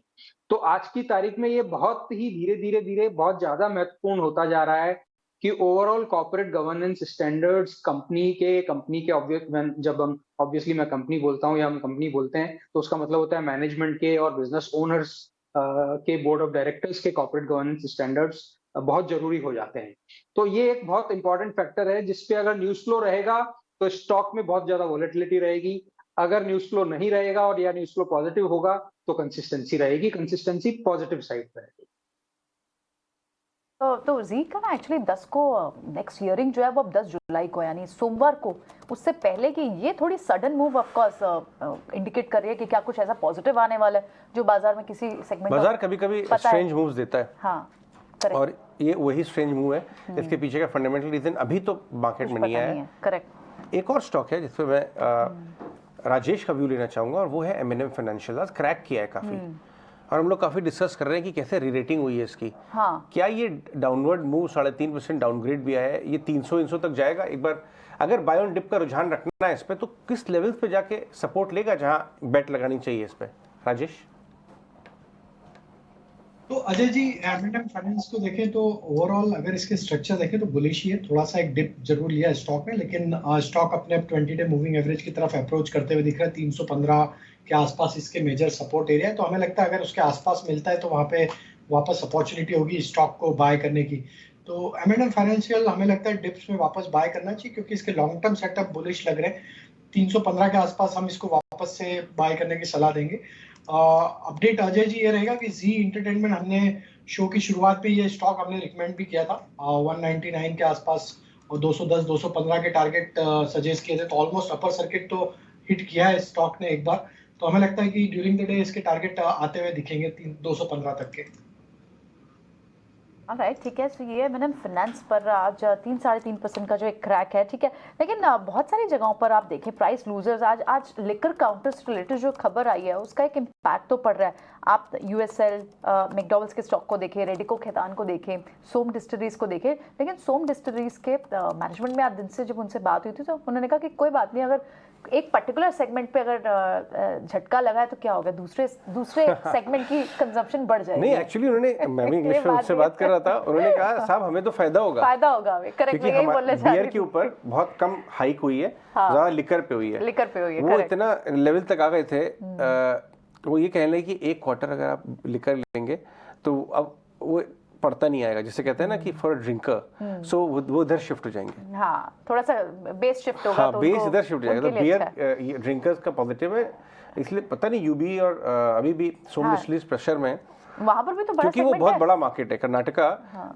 तो आज की तारीख में ये बहुत ही धीरे धीरे बहुत ज्यादा महत्वपूर्ण होता जा रहा है कि overall corporate governance standards company के जब हम ऑब्वियसली मैं कंपनी बोलता हूँ या हम कंपनी बोलते हैं तो उसका मतलब होता है मैनेजमेंट के और बिजनेस ओनर्स के बोर्ड ऑफ डायरेक्टर्स के कॉर्पोरेट गवर्नेंस स्टैंडर्ड्स बहुत जरूरी हो जाते हैं। तो ये एक बहुत इंपॉर्टेंट फैक्टर है जिसपे अगर न्यूज फ्लो रहेगा तो स्टॉक में बहुत ज्यादा वॉलेटिलिटी रहेगी। अगर न्यूज फ्लो नहीं रहेगा और या न्यूज फ्लो पॉजिटिव होगा तो कंसिस्टेंसी रहेगी, कंसिस्टेंसी पॉजिटिव साइड पर रहेगी। तो जी का ना एक्चुअली 10 को नेक्स्ट हियरिंग जो है वो अब 10 जुलाई को यानी सोमवार को, उससे पहले कि ये थोड़ी sudden move of course indicate कर रही है कि क्या कुछ ऐसा पॉजिटिव आने वाला है जो बाजार में किसी सेगमेंट बाजार कभी-कभी स्ट्रेंज मूव्स देता है। हाँ, और ये वही स्ट्रेंज मूव है। इसके पीछे का फंडामेंटल रीजन अभी तो मार्केट में नहीं आया है। करेक्ट। एक और स्टॉक है जिसपे मैं राजेश का व्यू लेना चाहूंगा और वो है M&M फाइनेंशियल। आज क्रैक किया है काफी और हम लोग काफी डिस्कस कर रहे हैं कि कैसे रीरेटिंग हुई है इसकी। हाँ। क्या ये डाउनवर्ड मूव 3.5% डाउनग्रेड भी आया है, ये 300 तक जाएगा? एक बार अगर बाय ऑन डिप का रुझान रखना है इस पे तो किस लेवल्स पे जाके सपोर्ट लेगा जहां बेट लगानी चाहिए इस पे? राजेश। तो अजय जी, M&M फाइनेंस को देखें तो ओवरऑल अगर इसके स्ट्रक्चर देखें तो बुलिश ही है। थोड़ा सा एक डिप जरूर लिया है स्टॉक में, लेकिन स्टॉक अपने 20 डे मूविंग एवरेज की तरफ अप्रोच करते हुए दिख रहा है। 315 के आसपास इसके मेजर सपोर्ट एरिया है, तो हमें लगता है अगर उसके आसपास मिलता है तो वहाँ पे वापस अपॉर्चुनिटी होगी स्टॉक को बाय करने की। तो M&M फाइनेंशियल हमें लगता है डिप्स में वापस बाय करना चाहिए क्योंकि इसके लॉन्ग टर्म सेटअप बुलिश लग रहे हैं। 315 के आसपास हम इसको वापस से बाय करने की सलाह देंगे। अपडेट अजय जी ये रहेगा कि जी एंटरटेनमेंट हमने शो की शुरुआत पे ये स्टॉक हमने रिकमेंड भी किया था 199 के आसपास और 210 215 के टारगेट सजेस्ट किए थे, तो ऑलमोस्ट अपर सर्किट तो हिट किया है स्टॉक ने एक बार। तो हमें लगता है कि ड्यूरिंग द डे इसके टारगेट आते हुए दिखेंगे 215 तक के। राइट, ठीक है। सो ये M&M फाइनेंस पर आज 3-3.5% का जो एक क्रैक है, ठीक है। लेकिन बहुत सारी जगहों पर आप देखें प्राइस लूजर्स, आज लिकर काउंटर्स से रिलेटेड जो खबर आई है उसका एक इम्पैक्ट तो पड़ रहा है। आप USL मैकडॉनल्ड्स के स्टॉक को देखें, रेडिको खैतान को देखें, सोम डिस्टिलरीज को देखें। लेकिन सोम डिस्टिलरीज के मैनेजमेंट में आज दिन से जब उनसे बात हुई थी तो उन्होंने कहा कि कोई बात नहीं, अगर एक पर्टिकुलर सेगमेंट पे अगर झटका लगा है तो क्या होगा, दूसरे सेगमेंट की कंजम्पशन बढ़ जाएगी। नहीं, एक्चुअली उन्होंने, मैं भी इंग्लिश में उससे बात कर रहा था, उन्होंने कहा साहब हमें तो फायदा होगा। करेक्ट, यही बोलने जा रही बियर के ऊपर बहुत कम हाइक हुई है, ज्यादा लिकर पे हुई है। वो इतना लेवल तक आ गए थे, वो ये कह रहे कि एक क्वार्टर अगर आप लिकर लेंगे तो अब वो पड़ता नहीं आएगा, जिसे कहते हैं ना कि फॉर ड्रिंकर, सो वो इधर शिफ्ट हो जाएंगे। हाँ, थोड़ा सा बेस शिफ्ट होगा। हाँ, बेस इधर शिफ्ट हो जाएगा। तो बियर ड्रिंकर्स का पॉजिटिव है, इसलिए पता नहीं यूबी और अभी भी सोम डिस्टिलरीज प्रेशर में वहां पर भी तो बड़ा, क्योंकि वो बहुत बड़ा मार्केट है। कर्नाटका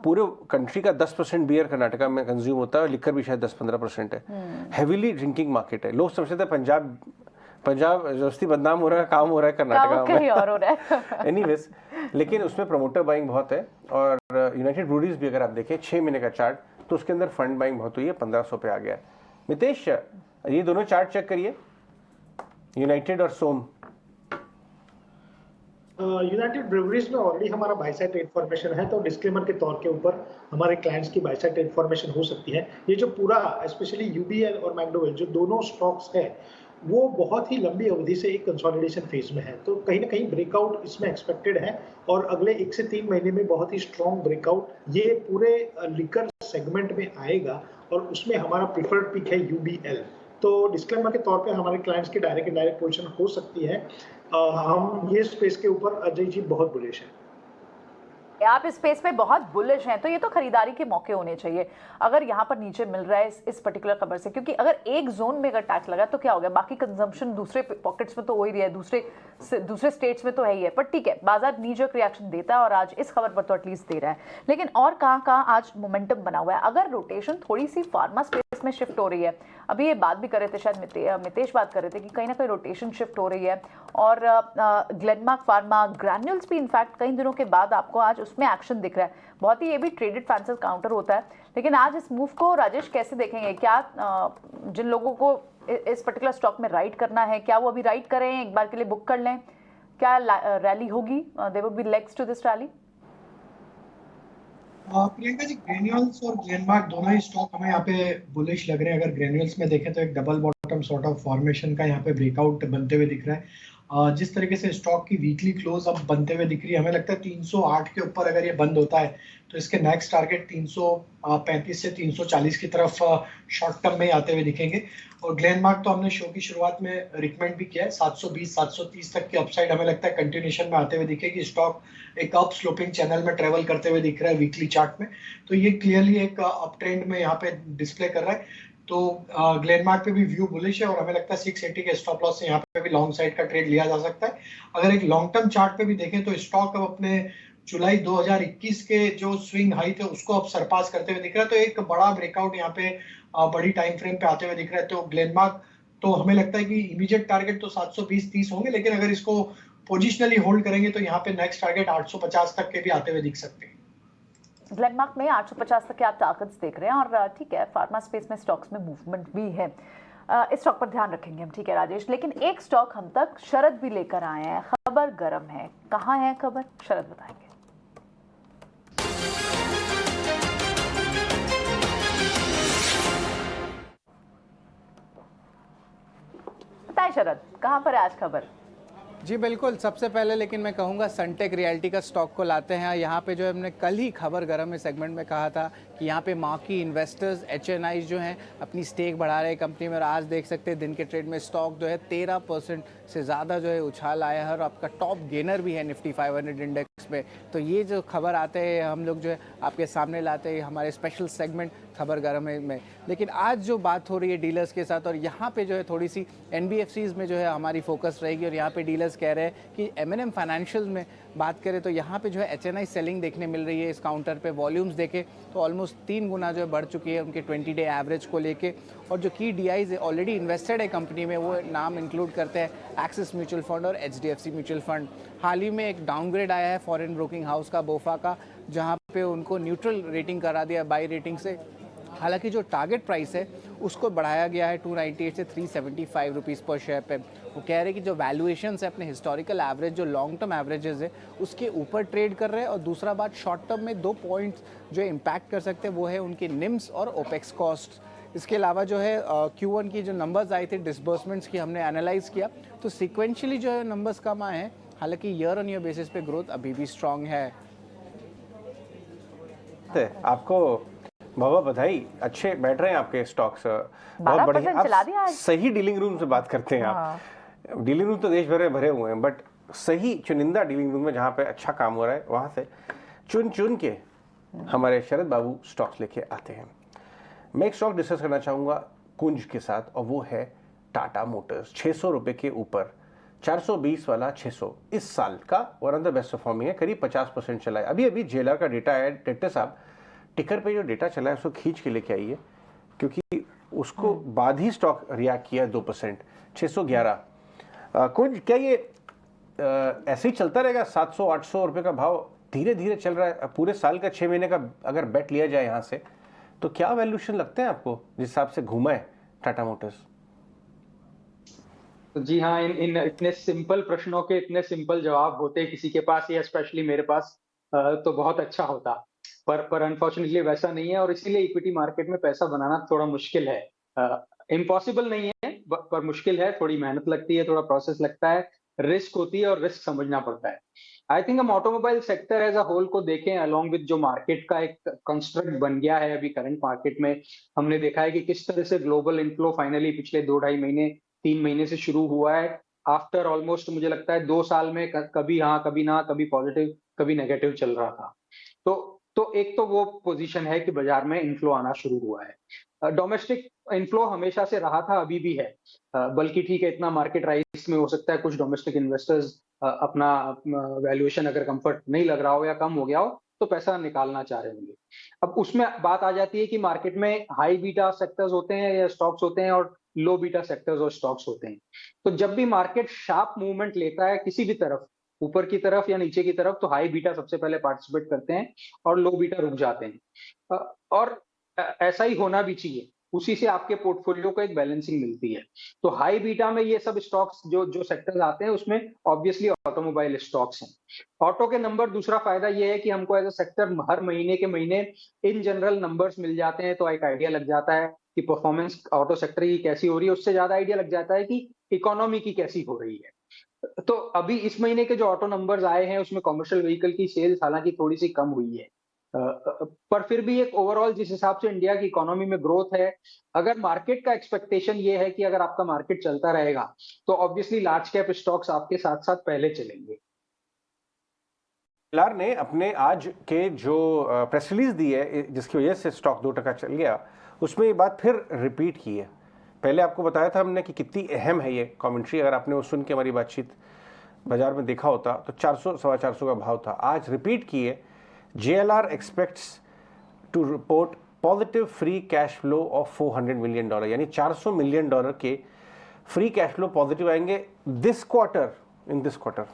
पूरे कंट्री का 10% बियर कर्नाटका में कंज्यूम होता है और लिकर भी शायद 10-15% है। हेवीली ड्रिंकिंग मार्केट है। लोग समझते थे पंजाब जबरदस्ती बदनाम हो रहा है, काम हो रहा है कर्नाटका में, कहीं और हो रहा है। एनीवेज, लेकिन उसमें प्रमोटर बाइंग बहुत है और यूनाइटेड ब्रूरीज भी अगर आप देखें 6 महीने का चार्ट तो उसके अंदर फंड बाइंग बहुत हुई है, 1500 पे आ गया है। मितेश, ये दोनों चार्ट चेक करिए, यूनाइटेड और सोम। यूनाइटेड ब्रूवरीज में ऑलरेडी हमारा बाय साइड ट्रेड फॉर्मेशन है, तो डिस्क्लेमर के तौर के ऊपर हमारे क्लाइंट्स की बाय साइड ट्रेड फॉर्मेशन हो सकती है। ये जो पूरा स्पेशली यूबीएल और मैकडोवेल जो दोनों स्टॉक्स है वो बहुत ही लंबी अवधि से एक कंसोलिडेशन फेज में है, तो कहीं ना कहीं ब्रेकआउट इसमें एक्सपेक्टेड है और अगले 1 से 3 महीने में बहुत ही स्ट्रॉन्ग ब्रेकआउट ये पूरे लिकर सेगमेंट में आएगा और उसमें हमारा प्रिफर्ड पिक है यूबीएल। तो डिस्क्लेमर के तौर पे हमारे क्लाइंट्स की डायरेक्ट इनडायरेक्ट पोजीशन हो सकती है। हम ये स्पेस के ऊपर अजय जी बहुत बुलिश है। आप इस स्पेस में बहुत बुलिश हैं तो ये तो खरीदारी के मौके होने चाहिए अगर यहाँ पर नीचे मिल रहा है इस पर्टिकुलर खबर से, क्योंकि अगर एक जोन में अगर टैक्स लगा तो क्या हो गया, बाकी कंजम्पशन दूसरे पॉकेट्स में तो हो ही रहा है, दूसरे स्टेट्स में तो है ही है, पर ठीक है बाजार नीचे रिएक्शन देता है और आज इस खबर पर तो एटलीस्ट दे रहा है। लेकिन और कहाँ आज मोमेंटम बना हुआ है, अगर रोटेशन थोड़ी सी फार्मा स्पेस में शिफ्ट हो रही है, अभी ये बात भी कर रहे थे शायद मितेश बात कर रहे थे कि कहीं ना कहीं रोटेशन शिफ्ट हो रही है और ग्लेनमार्क फार्मा ग्रैन्यूल्स भी इनफैक्ट कई दिनों के बाद आपको आज उसमें एक्शन दिख रहा है, बहुत ही ये भी ट्रेडेड फैंसी काउंटर होता है। लेकिन आज इस मूव को राजेश कैसे देखेंगे, क्या जिन लोगों को इस पर्टिकुलर स्टॉक में राइड करना है क्या वो अभी राइड करें, एक बार के लिए बुक कर लें, क्या रैली होगी, there would be legs to this rally? Priyanka ji, Granules और ग्लेनमार्क दोनों ही स्टॉक हमें यहाँ पे बुलिश लग रहे हैं। अगर ग्रेन्यूल्स में देखें तो एक double bottom sort of formation का यहाँ पे ब्रेकआउट बनते हुए दिख रहा है। जिस तरीके से स्टॉक की वीकली क्लोज अब बनते हुए दिख रही है, हमें लगता है 308 के ऊपर अगर ये बंद होता है तो इसके नेक्स्ट टारगेट 335 से 340 की तरफ शॉर्ट टर्म में आते हुए दिखेंगे। और ग्लेनमार्क तो हमने शो की शुरुआत में रिकमेंड भी किया है, 720-730 तक की अपसाइड हमें लगता है कंटिन्यूएशन में आते हुए दिखेगी। स्टॉक एक अप स्लोपिंग चैनल में ट्रेवल करते हुए दिख रहा है वीकली चार्ट में, तो ये क्लियरली एक अप ट्रेंड में यहाँ पे डिस्प्ले कर रहा है। तो ग्लेनमार्क पे भी व्यू बुलिश है और हमें लगता है 680 के स्टॉप लॉस से यहाँ पे भी लॉन्ग साइड का ट्रेड लिया जा सकता है। अगर एक लॉन्ग टर्म चार्ट पे भी देखें तो स्टॉक अब अपने जुलाई 2021 के जो स्विंग हाई थे उसको अब सरपास करते हुए दिख रहा है, तो एक बड़ा ब्रेकआउट यहाँ पे बड़ी टाइम फ्रेम पे आते हुए दिख रहा है। तो ग्लेनमार्क तो हमें लगता है कि इमीडिएट टारगेट तो 720-30 होंगे, लेकिन अगर इसको पोजिशनली होल्ड करेंगे तो यहाँ पे नेक्स्ट टारगेट 850 तक के भी आते हुए दिख सकते हैं। ग्लेनमार्क में 850 तक के आप टारगेट्स देख रहे हैं और ठीक है फार्मा स्पेस में स्टॉक्स में मूवमेंट भी है, इस स्टॉक पर ध्यान रखेंगे हम, ठीक है राजेश। लेकिन एक स्टॉक हम तक शरद भी लेकर आए हैं, खबर गर्म है, कहाँ है खबर, शरद बताएंगे। बताएं शरद, कहाँ पर है आज खबर? जी बिल्कुल, सबसे पहले लेकिन मैं कहूँगा सनटेक रियल्टी का स्टॉक को लाते हैं। यहाँ पे जो है हमने कल ही खबर गरम में सेगमेंट में कहा था कि यहाँ पे मार्की इन्वेस्टर्स HNI जो हैं अपनी स्टेक बढ़ा रहे हैं कंपनी में, और आज देख सकते हैं दिन के ट्रेड में स्टॉक जो है 13% से ज़्यादा जो है उछाल आया है और आपका टॉप गेनर भी है निफ्टी 500 इंडेक्स में। तो ये जो खबर आते हैं हम लोग जो है आपके सामने लाते हैं हमारे स्पेशल सेगमेंट खबर गरम में। लेकिन आज जो बात हो रही है डीलर्स के साथ, और यहाँ पे जो है थोड़ी सी NBFCs में जो है हमारी फोकस रहेगी, और यहाँ पे डीलर्स कह रहे हैं कि M&M फाइनेंशियल में बात करें तो यहाँ पे जो है HNI सेलिंग देखने मिल रही है। इस काउंटर पे वॉल्यूम्स देखें तो ऑलमोस्ट 3 गुना जो है बढ़ चुकी है उनके 20 डे एवरेज को लेके, और जो की DIs ऑलरेडी इन्वेस्टेड है कंपनी में वो नाम इंक्लूड करते हैं एक्सिस म्यूचुअल फंड और HDFC म्यूचुअल फंड। हाल ही में एक डाउनग्रेड आया है फॉरेन ब्रोकिंग हाउस का बोफा का, जहाँ पे उनको न्यूट्रल रेटिंग करा दिया बाई रेटिंग से। हालांकि जो टारगेट प्राइस है उसको बढ़ाया गया है 298 से 375 रुपीज़ पर शेयर पे। वो कह रहे हैं कि जो वैल्यूएशंस है अपने हिस्टोरिकल एवरेज जो लॉन्ग टर्म एवरेजेस है उसके ऊपर ट्रेड कर रहे हैं। और दूसरा बात, शॉर्ट टर्म में 2 पॉइंट्स जो इम्पैक्ट कर सकते हैं वो है उनके निम्स और ओपेक्स कॉस्ट। इसके अलावा जो है Q1 की जो नंबर्स आई थी डिसबर्समेंट्स की हमने एनालाइज किया तो सिक्वेंशियली जो है नंबर्स कम आए हैं, हालांकि ईयर ऑन ईयर बेसिस पे ग्रोथ अभी भी स्ट्रांग है। आपको बहुत बधाई, अच्छे बैठ रहे हैं आपके स्टॉक्स, बहुत बढ़िया। आप सही डीलिंग रूम से बात करते हैं आप। डीलिंग रूम तो देश भर में भरे हुए हैं, बट सही चुनिंदा डीलिंग रूम में जहाँ पे अच्छा काम हो रहा है वहाँ से चुन चुन के हमारे शरद बाबू स्टॉक्स लेके आते हैं। मैं एक स्टॉक डिस्कस करना चाहूँगा कुंज के साथ, और वो है टाटा मोटर्स। 600 रुपये के ऊपर 420 वाला 600 इस साल का one of the best performing है, करीब 50% चला है। अभी JLR का डेटा है, टेक्टर साहब टिकर पे जो डेटा चला है उसको खींच के लेके आइए, क्योंकि उसको बाद ही स्टॉक रिएक्ट किया 2%, 611। कुछ क्या ये ऐसे ही चलता रहेगा? 700-800 रुपये का भाव धीरे धीरे चल रहा है पूरे साल का, 6 महीने का अगर बेट लिया जाए यहाँ से, तो क्या वैल्यूएशन लगते हैं आपको जिस हिसाब से घूमा है टाटा मोटर्स? जी हाँ, इन इतने सिंपल प्रश्नों के इतने सिंपल जवाब होते किसी के पास या स्पेशली मेरे पास तो बहुत अच्छा होता, पर अनफॉर्चुनेटली वैसा नहीं है, और इसीलिए इक्विटी मार्केट में पैसा बनाना थोड़ा मुश्किल है। इम्पॉसिबल नहीं है पर मुश्किल है, थोड़ी मेहनत लगती है, थोड़ा प्रोसेस लगता है, रिस्क होती है और रिस्क समझना पड़ता है। आई थिंक हम automobile sector as a whole को देखें अलॉन्ग विद जो मार्केट का एक कंस्ट्रक्ट बन गया है अभी करंट मार्केट में, हमने देखा है कि किस तरह से ग्लोबल इनफ्लो फाइनली पिछले 2-2.5 महीने 3 महीने से शुरू हुआ है। आफ्टर ऑलमोस्ट मुझे लगता है 2 साल में कभी हाँ कभी ना, कभी पॉजिटिव कभी नेगेटिव चल रहा था। तो एक तो वो पोजीशन है कि बाजार में इनफ्लो आना शुरू हुआ है। डोमेस्टिक इनफ्लो हमेशा से रहा था, अभी भी है, बल्कि ठीक है, इतना मार्केट राइज में हो सकता है कुछ डोमेस्टिक इन्वेस्टर्स अपना वैल्यूएशन अगर कंफर्ट नहीं लग रहा हो या कम हो गया हो तो पैसा निकालना चाह रहे होंगे। अब उसमें बात आ जाती है कि मार्केट में हाई बीटा सेक्टर्स होते हैं या स्टॉक्स होते हैं और लो बीटा सेक्टर्स और स्टॉक्स होते हैं। तो जब भी मार्केट शार्प मूवमेंट लेता है किसी भी तरफ, ऊपर की तरफ या नीचे की तरफ, तो हाई बीटा सबसे पहले पार्टिसिपेट करते हैं और लो बीटा रुक जाते हैं। और ऐसा ही होना भी चाहिए, उसी से आपके पोर्टफोलियो को एक बैलेंसिंग मिलती है। तो हाई बीटा में ये सब स्टॉक्स जो सेक्टर्स आते हैं उसमें ऑब्वियसली ऑटोमोबाइल स्टॉक्स हैं। ऑटो के नंबर, दूसरा फायदा ये है कि हमको एज अ सेक्टर हर महीने के महीने इन जनरल नंबर्स मिल जाते हैं, तो एक आइडिया लग जाता है कि परफॉर्मेंस ऑटो सेक्टर की कैसी हो रही है। उससे ज्यादा आइडिया लग जाता है कि इकोनॉमी की कैसी हो रही है। तो अभी इस महीने के जो ऑटो नंबर्स आए हैं उसमें कमर्शियल व्हीकल की सेल्स हालांकि थोड़ी सी कम हुई है, पर फिर भी एक ओवरऑल जिस हिसाब से इंडिया की इकोनॉमी में ग्रोथ है, अगर मार्केट का एक्सपेक्टेशन ये है कि अगर आपका मार्केट चलता रहेगा तो ऑब्वियसली लार्ज कैप स्टॉक्स आपके साथ साथ पहले चलेंगे। लार ने अपने आज के जो प्रेस रिलीज दी है जिसकी वजह से स्टॉक 2% चल गया, उसमें ये बात फिर रिपीट की है। पहले आपको बताया था हमने कि कितनी अहम है ये कमेंट्री, अगर आपने वो सुन के हमारी बातचीत बाजार में देखा होता तो 400 सवा 400 का भाव था। आज रिपीट की है, JLR expects to report positive free cash flow of $400 million, यानी $400 मिलियन के फ्री कैश फ्लो पॉजिटिव आएंगे this quarter, in this quarter.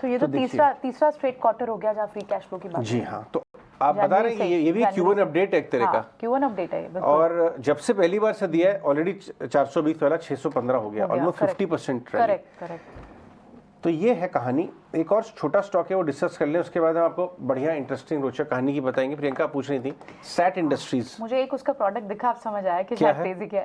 तो ये तो तीसरा स्ट्रेट क्वार्टर हो गया जहाँ फ्री कैश फ्लो की बात। जी हाँ, तो आप बता रहे हैं ये भी Q1 अपडेट है एक तरह का। Q1 अपडेट है, और जब से पहली बार से दिया है ऑलरेडी 420 वाला 615 हो गया, ऑलमोस्ट 50%। करेक्ट। तो ये है कहानी। एक और छोटा स्टॉक है वो डिस्कस कर लें, उसके बाद हम आपको बढ़िया इंटरेस्टिंग रोचक कहानी की बताएंगे। प्रियंका पूछ रही थी सैट इंडस्ट्रीज, मुझे एक उसका प्रोडक्ट दिखा, आप समझ आया कि क्या तेजी क्या।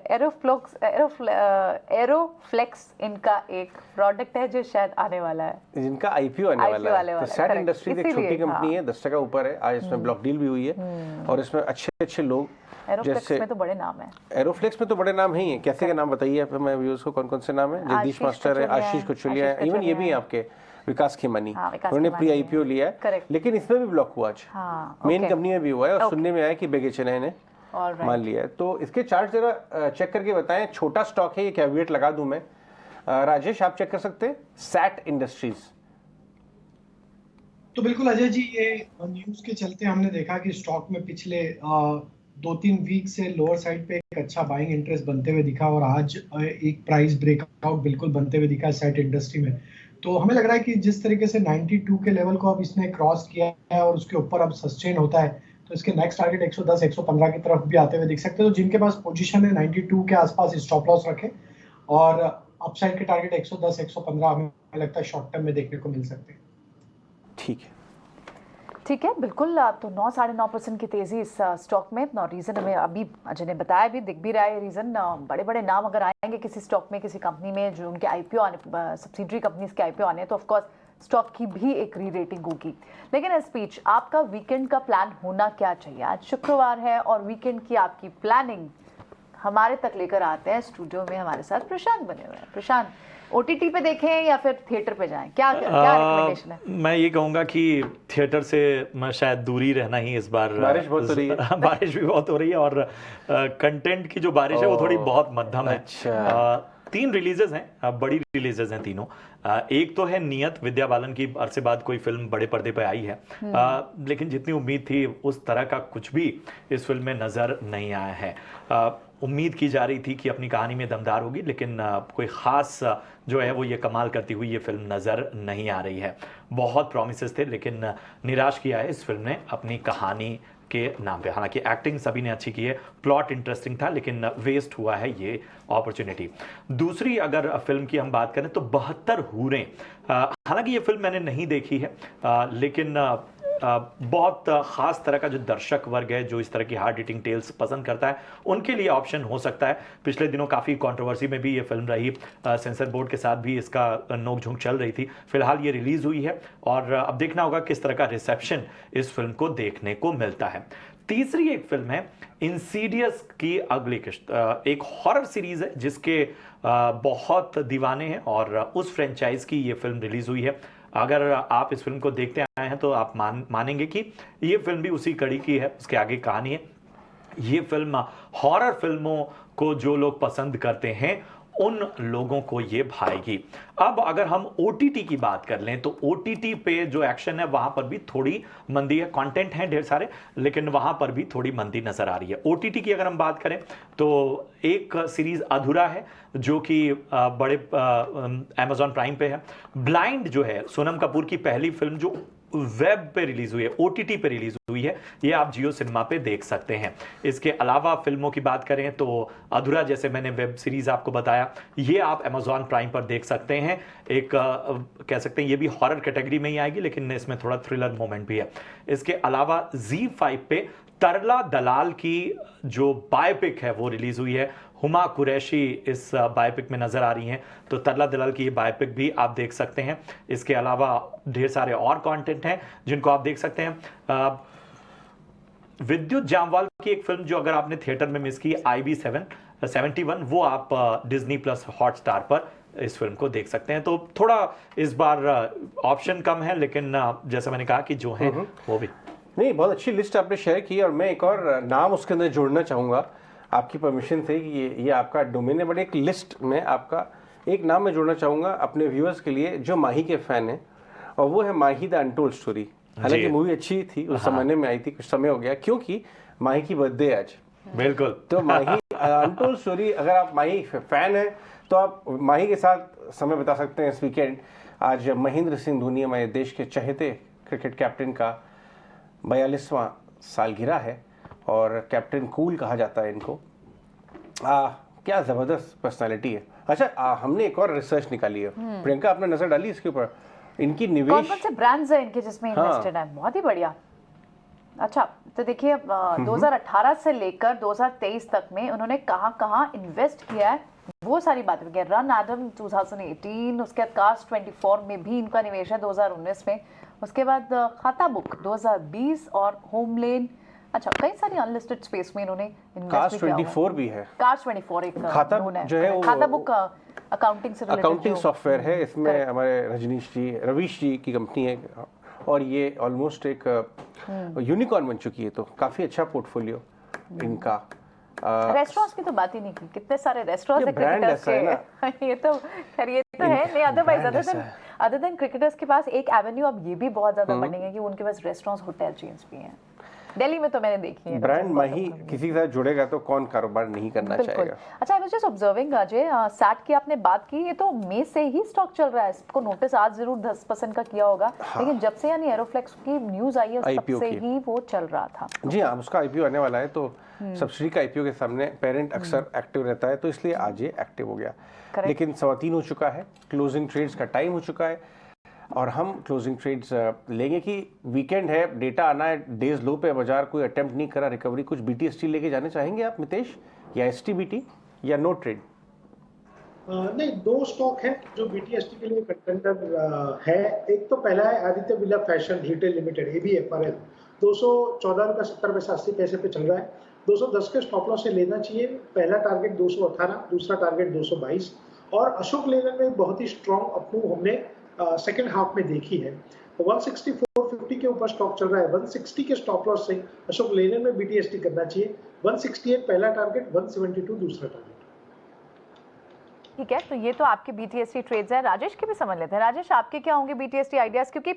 एरोफ्लेक्स इनका एक प्रोडक्ट है जो शायद आने वाला है, जिनका IPO आने वाला है। तो सैट इंडस्ट्रीज एक छोटी कंपनी है, 10 टका ऊपर है आज, इसमें ब्लॉक डील भी हुई है और इसमें अच्छे लोग, एरोफ्लेक्स में तो बड़े नाम है। एरोफ्लेक्स में तो बड़े नाम ही हैं। कैसे के नाम बताइए आप मैं व्यूअर्स को, कौन कौन से नाम है? जगदीश मास्टर है, आशीष कुचलिया है, इवन ये भी है आपके विकास खेमानी, उन्होंने प्री IPO लिया है, लेकिन इसमें भी ब्लॉक हुआ आज, मेन कंपनी में भी हुआ है और सुनने में आया कि बेगेचना ने मान लिया है। तो इसके चार्ट जरा चेक करके बताएं। छोटा स्टॉक है, ये कैविएट लगा दूं मैं। राजेश आप चेक कर सकते हैं सैट इंडस्ट्रीज। तो बिल्कुल अजय जी, ये न्यूज के चलते हमने देखा कि स्टॉक में पिछले 2-3 वीक से लोअर साइड पे एक अच्छा बाइंग इंटरेस्ट बनते हुए दिखा और आज एक प्राइस ब्रेकआउट बिल्कुल बनते हुए दिखा सैट इंडस्ट्री में। तो हमें लग रहा है कि जिस तरीके से 92 के लेवल को अब इसने क्रॉस किया है और उसके ऊपर अब सस्टेन होता है, तो इसके नेक्स्ट टारगेट 110-115 की तरफ भी आते हुए दिख सकते हैं। तो जिनके पास पोजीशन है 92 के आसपास स्टॉप लॉस रखें और अपसाइड के टारगेट 110-115 हमें लगता है शॉर्ट टर्म में देखने को मिल सकते हैं। ठीक है, बिल्कुल। तो 9-9.5% की तेजी इस स्टॉक में। रीज़न हमें अभी अजय ने बताया, भी दिख भी रहा है रीज़न। बड़े बड़े नाम अगर आएंगे किसी स्टॉक में, किसी कंपनी में जो उनके IPO आने, सब्सिडरी कंपनीज के IPO आने, तो ऑफकोर्स स्टॉक की भी एक री रेटिंग होगी। लेकिन इस बीच आपका वीकेंड का प्लान होना क्या चाहिए? आज शुक्रवार है और वीकेंड की आपकी प्लानिंग हमारे तक लेकर आते हैं स्टूडियो में हमारे साथ प्रशांत बने हुए हैं। प्रशांत, OTT पे देखें या फिर थिएटर पे जाएं, क्या रिकमेंडेशन है? मैं ये कहूँगा कि थिएटर से शायद दूरी रहना ही इस बार। बारिश बहुत हो रही है। बारिश भी बहुत हो रही है और कंटेंट की जो बारिश है वो थोड़ी बहुत मध्यम है। 3 रिलीजेस हैं, बड़ी रिलीजेस हैं तीनों। एक तो है नियत, विद्या बालन की अरसे बाद कोई फिल्म बड़े पर्दे पे आई है, लेकिन जितनी उम्मीद थी उस तरह का कुछ भी इस फिल्म में नजर नहीं आया है। उम्मीद की जा रही थी कि अपनी कहानी में दमदार होगी, लेकिन कोई खास जो है वो ये कमाल करती हुई ये फिल्म नजर नहीं आ रही है। बहुत प्रॉमिसेस थे लेकिन निराश किया है इस फिल्म ने अपनी कहानी के नाम पे। हालांकि एक्टिंग सभी ने अच्छी की है, प्लॉट इंटरेस्टिंग था, लेकिन वेस्ट हुआ है ये अपॉर्चुनिटी। दूसरी अगर फिल्म की हम बात करें तो 72 हूरें, हालांकि ये फिल्म मैंने नहीं देखी है, लेकिन बहुत ख़ास तरह का जो दर्शक वर्ग है जो इस तरह की हार्ड हिटिंग टेल्स पसंद करता है उनके लिए ऑप्शन हो सकता है। पिछले दिनों काफ़ी कंट्रोवर्सी में भी ये फिल्म रही, सेंसर बोर्ड के साथ भी इसका नोकझोंक चल रही थी। फिलहाल ये रिलीज़ हुई है और अब देखना होगा किस तरह का रिसेप्शन इस फिल्म को देखने को मिलता है। तीसरी एक फिल्म है इंसीडियस की अगली किस्त, एक हॉरर सीरीज है जिसके बहुत दीवाने हैं और उस फ्रेंचाइज की ये फिल्म रिलीज़ हुई है। अगर आप इस फिल्म को देखते आए हैं हैं तो आप मानेंगे कि ये फिल्म भी उसी कड़ी की है, उसके आगे कहानी है। ये फिल्म हॉरर फिल्मों को जो लोग पसंद करते हैं उन लोगों को ये भाएगी। अब अगर हम OTT की बात कर लें तो OTT पे जो एक्शन है वहां पर भी थोड़ी मंदी है, कंटेंट है ढेर सारे, लेकिन वहां पर भी थोड़ी मंदी नजर आ रही है। OTT की अगर हम बात करें तो एक सीरीज अधूरा है जो कि बड़े Amazon प्राइम पे है। ब्लाइंड जो है सोनम कपूर की पहली फिल्म जो वेब पे रिलीज हुई है, OTT पे रिलीज हुई है, ये आप जियो सिनेमा पे देख सकते हैं। इसके अलावा फिल्मों की बात करें तो अधूरा, जैसे मैंने वेब सीरीज आपको बताया, ये आप Amazon प्राइम पर देख सकते हैं। एक कह सकते हैं ये भी हॉरर कैटेगरी में ही आएगी, लेकिन इसमें थोड़ा थ्रिलर मोमेंट भी है। इसके अलावा ZEE5 पे तरला दलाल की जो बायोपिक है वो रिलीज हुई है। हुमा कुरैशी इस बायोपिक में नजर आ रही हैं, तो तरला दलाल की ये बायोपिक भी आप देख सकते हैं। इसके अलावा ढेर सारे और कंटेंट हैं जिनको आप देख सकते हैं। विद्युत जामवाल की एक फिल्म जो अगर आपने थिएटर में मिस की, IB71, वो आप डिज्नी प्लस हॉटस्टार पर इस फिल्म को देख सकते हैं। तो थोड़ा इस बार ऑप्शन कम है, लेकिन जैसा मैंने कहा कि जो है वो भी नहीं, बहुत अच्छी लिस्ट आपने शेयर की। और मैं एक और नाम उसके अंदर जोड़ना चाहूँगा आपकी परमिशन से कि ये आपका डोमेन है, बट एक लिस्ट में आपका एक नाम मैं जोड़ना चाहूँगा अपने व्यूअर्स के लिए जो माही के फ़ैन हैं, और वो है माही द अनटोल्ड स्टोरी। हालांकि मूवी अच्छी थी, उस ज़माने में आई थी, कुछ समय हो गया क्योंकि माही की बर्थडे आज। बिल्कुल। तो माही अनटोल्ड स्टोरी, अगर आप माही फ़ैन हैं तो आप माही के साथ समय बिता सकते हैं इस वीकेंड। आज महेंद्र सिंह धोनी हमारे देश के चहेते क्रिकेट कैप्टन का 42वां सालगिरह है, और कैप्टन कूल कहा जाता है इनको। क्या ज़बरदस्त पर्सनालिटी है। अच्छा, हमने एक और रिसर्च निकाली है, प्रियंका आपने नज़र डाली इसके ऊपर? इनकी निवेश कौन से ब्रांड्स हैं इनके जिसमें इन्वेस्टेड है? बहुत ही बढ़िया। अच्छा, तो देखिए 2018 से लेकर 2023 तक में उन्होंने कहाँ इन्वेस्ट किया है वो सारी बातें की। रन एडम 2018, उसके बाद कास्ट 24 में भी इनका निवेश है 2019 में, उसके बाद खाता बुक 2020 और होमलेन। अच्छा, कई सारी अनलिस्टेड स्पेस में इन्होंने कास्ट 24 भी है। कास्ट 24 एक खाता जो है वो खाता बुक अकाउंटिंग से रिलेटेड अकाउंटिंग सॉफ्टवेयर है। इसमें हमारे रवीश जी की कंपनी है, और ये ऑलमोस्ट एक यूनिकॉर्न बन चुकी है, तो काफी अच्छा पोर्टफोलियो इनका। रेस्टोरेंट्स की तो बात ही नहीं की, कितने सारे रेस्टोरेंट्स ब्रांड ऐसा है ना। ये तो है नहीं। अदरवाइज अदर देन क्रिकेटर्स के पास एक एवेन्यू अब ये भी बहुत ज्यादा बनेंगे कि उनके पास रेस्टोरेंट्स, होटल चेन्स भी हैं। दिल्ली में तो मैंने देखी है। ब्रांड माही किसी के साथ जुड़ेगा तो कौन कारोबार नहीं करना चाहेगा। अच्छा, I was just observing Ajay, सैट की आपने बात की, ये तो मई से ही स्टॉक चल रहा है। इसको नोटिस आज जरूर 10% का किया होगा, लेकिन जब से यानी एरोफ्लेक्स की न्यूज आई है तब से ही वो चल रहा था। जी हाँ, उसका IPO आने वाला है, तो सब्सिडी का IPO के सामने पेरेंट अक्सर एक्टिव रहता है, तो इसलिए आज ये एक्टिव हो गया। लेकिन 3:15 हो चुका है, क्लोजिंग ट्रेड्स का टाइम हो चुका है, और हम क्लोजिंग ट्रेड्स लेंगे कि वीकेंड है, डेटा आना है, डेज लो पे बाजार कोई अटेम्प्ट नहीं करा रिकवरी। कुछ BTST लेके जाने चाहेंगे आप मितेश, या STBT, या नो ट्रेड? नहीं, दो स्टॉक है जो BTST के लिए कंटेंडर है। एक तो पहला है Aditya Birla fashion retail limited, ABFRL, 214.70 पे चल रहा है। 210 के स्टॉप लॉस से लेना चाहिए। पहला टारगेट 218, दूसरा टारगेट 222। और अशोक लेलैंड में बहुत ही स्ट्रॉन्ग अपमूव हमने सेकेंड हाफ में देखी है। 164.50 के ऊपर स्टॉक चल रहा है। 160 के स्टॉप लॉस से अशोक लेलैंड में BTST करना चाहिए। 168 पहला टारगेट, 172 दूसरा टारगेट। ठीक है, तो ये तो आपके BTST ट्रेड्स हैं। राजेश के भी समझ लेते हैं। राजेश, आपके क्या होंगे BTST आइडियाज? क्योंकि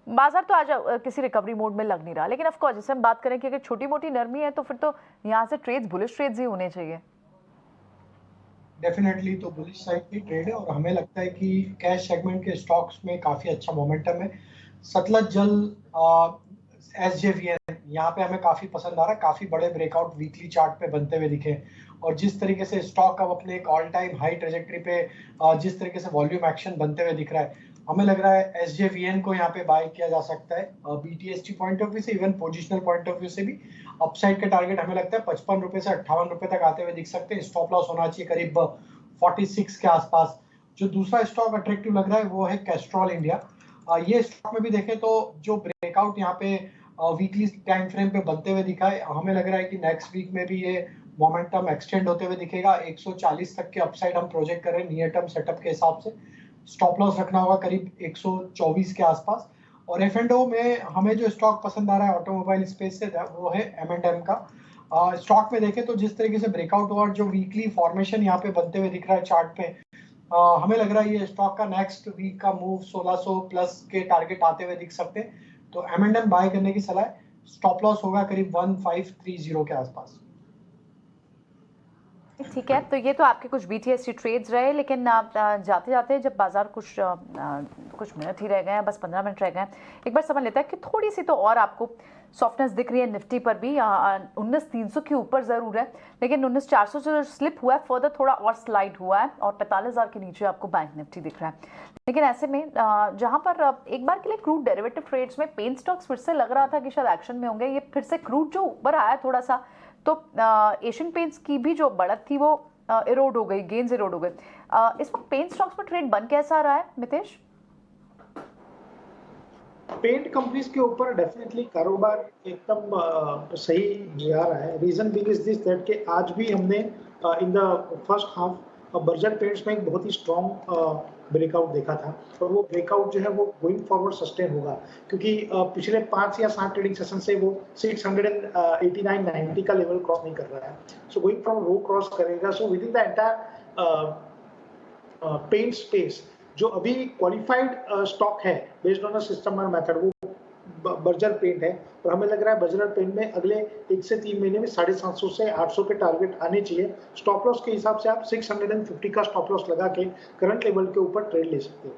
बाजार तो आज किसी रिकवरी मोड में लग नहीं रहा, लेकिन ऑफ कोर्स जैसे हम बात करें कि अगर छोटी मोटी नरमी है तो फिर तो यहाँ से ट्रेड्स बुलिश ट्रेड्स ही होने चाहिए। डेफिनेटली तो बुलिश साइड की ट्रेड है, और हमें लगता है कि कैश सेगमेंट के स्टॉक्स में काफी अच्छा मोमेंटम है। सतलज जल, SJVN यहाँ पे हमें काफी पसंद आ रहा है। काफी बड़े ब्रेकआउट वीकली चार्ट पे बनते हुए दिखे, और जिस तरीके से स्टॉक अब अपने एक ऑल टाइम हाई ट्रेजेक्टरी पे जिस तरीके से वॉल्यूम एक्शन बनते हुए दिख रहा है, हमें लग रहा है SJVN को यहाँ पे बाय किया जा सकता है। BTST पॉइंट ऑफ व्यू से, even positional point of view से भी अपसाइड का टारगेट हमें लगता है 55 रुपए से 58 रुपए तक आते हुए दिख सकते हैं। स्टॉप लॉस होना चाहिए करीब 46 के आसपास। जो दूसरा स्टॉक अट्रैक्टिव लग रहा है वो है कैस्ट्रॉल इंडिया। ये स्टॉक में भी देखें तो जो ब्रेकआउट यहाँ पे वीकली टाइम फ्रेम पे बनते हुए दिखा है, हमें लग रहा है कि नेक्स्ट वीक में भी ये मोमेंटम एक्सटेंड होते हुए दिखेगा। 140 तक के अपसाइड हम प्रोजेक्ट कर रहे हैं नियर टर्म सेटअप के हिसाब से। स्टॉप लॉस रखना होगा करीब 124 के आसपास। और F&O में हमें जो स्टॉक पसंद आ रहा है ऑटोमोबाइल स्पेस से वो है M&M का। स्टॉक में देखें तो जिस तरीके से ब्रेकआउट हुआ, जो वीकली फॉर्मेशन यहाँ पे बनते हुए दिख रहा है चार्ट पे, हमें लग रहा है ये स्टॉक का नेक्स्ट वीक का मूव 1600 प्लस के टारगेट आते हुए दिख सकते हैं। तो M&M बाय करने की सलाह है। स्टॉप लॉस होगा करीब 1530 के आसपास। ठीक है, तो ये तो आपके कुछ BTSC ट्रेड्स रहे, लेकिन जाते जाते जब बाजार कुछ मिनट ही रह गए हैं, बस 15 मिनट रह गए हैं, एक बार समझ लेता है कि थोड़ी सी तो और आपको सॉफ्टनेस दिख रही है निफ्टी पर भी। 19,300 के ऊपर ज़रूर है, लेकिन 19,400 से जो स्लिप हुआ है फर्दर थोड़ा और स्लाइड हुआ है, और 45,000 के नीचे आपको बैंक निफ्टी दिख रहा है। लेकिन ऐसे में जहां पर एक बार के लिए क्रूड डेरिवेटिव ट्रेड्स में पेन स्टॉक्स फिर से लग रहा था कि शायद एक्शन में होंगे, ये फिर से क्रूड जो ऊपर आया थोड़ा सा, तो एशियन पेंट्स की भी जो बढ़त थी वो इरोड हो गई, गेन्स इरोड हो गए। इस वक्त पेंट स्टॉक्स में ट्रेड बन कैसा रहा है मितेश? पेंट कंपनीज के ऊपर डेफिनेटली कारोबार एकदम सही जा रहा है। Reason big is this that कि आज भी हमने in the first half Berger Paints में एक बहुत ही स्ट्रॉन्ग ब्रेकआउट देखा था, और वो ब्रेकआउट जो है वो गोइंग फॉरवर्ड सस्टेन होगा, क्योंकि पिछले 5 या 7 ट्रेडिंग सेशन से वो 689.90 का लेवल क्रॉस नहीं कर रहा है। सो गोइंग फ्रॉम वो क्रॉस करेगा। So within the entire paint space जो अभी क्वालिफाइड स्टॉक है बेस्ड ऑन अ सिस्टम और मेथड, वो बर्जर पेंट है, और हमें लग रहा है बर्जर पेंट में अगले 1 से 3 महीने में 750 से 800 के टारगेट आने चाहिए। स्टॉप लॉस के हिसाब से आप 650 का स्टॉप लॉस लगा के करंट लेवल के ऊपर ट्रेड ले सकते हो।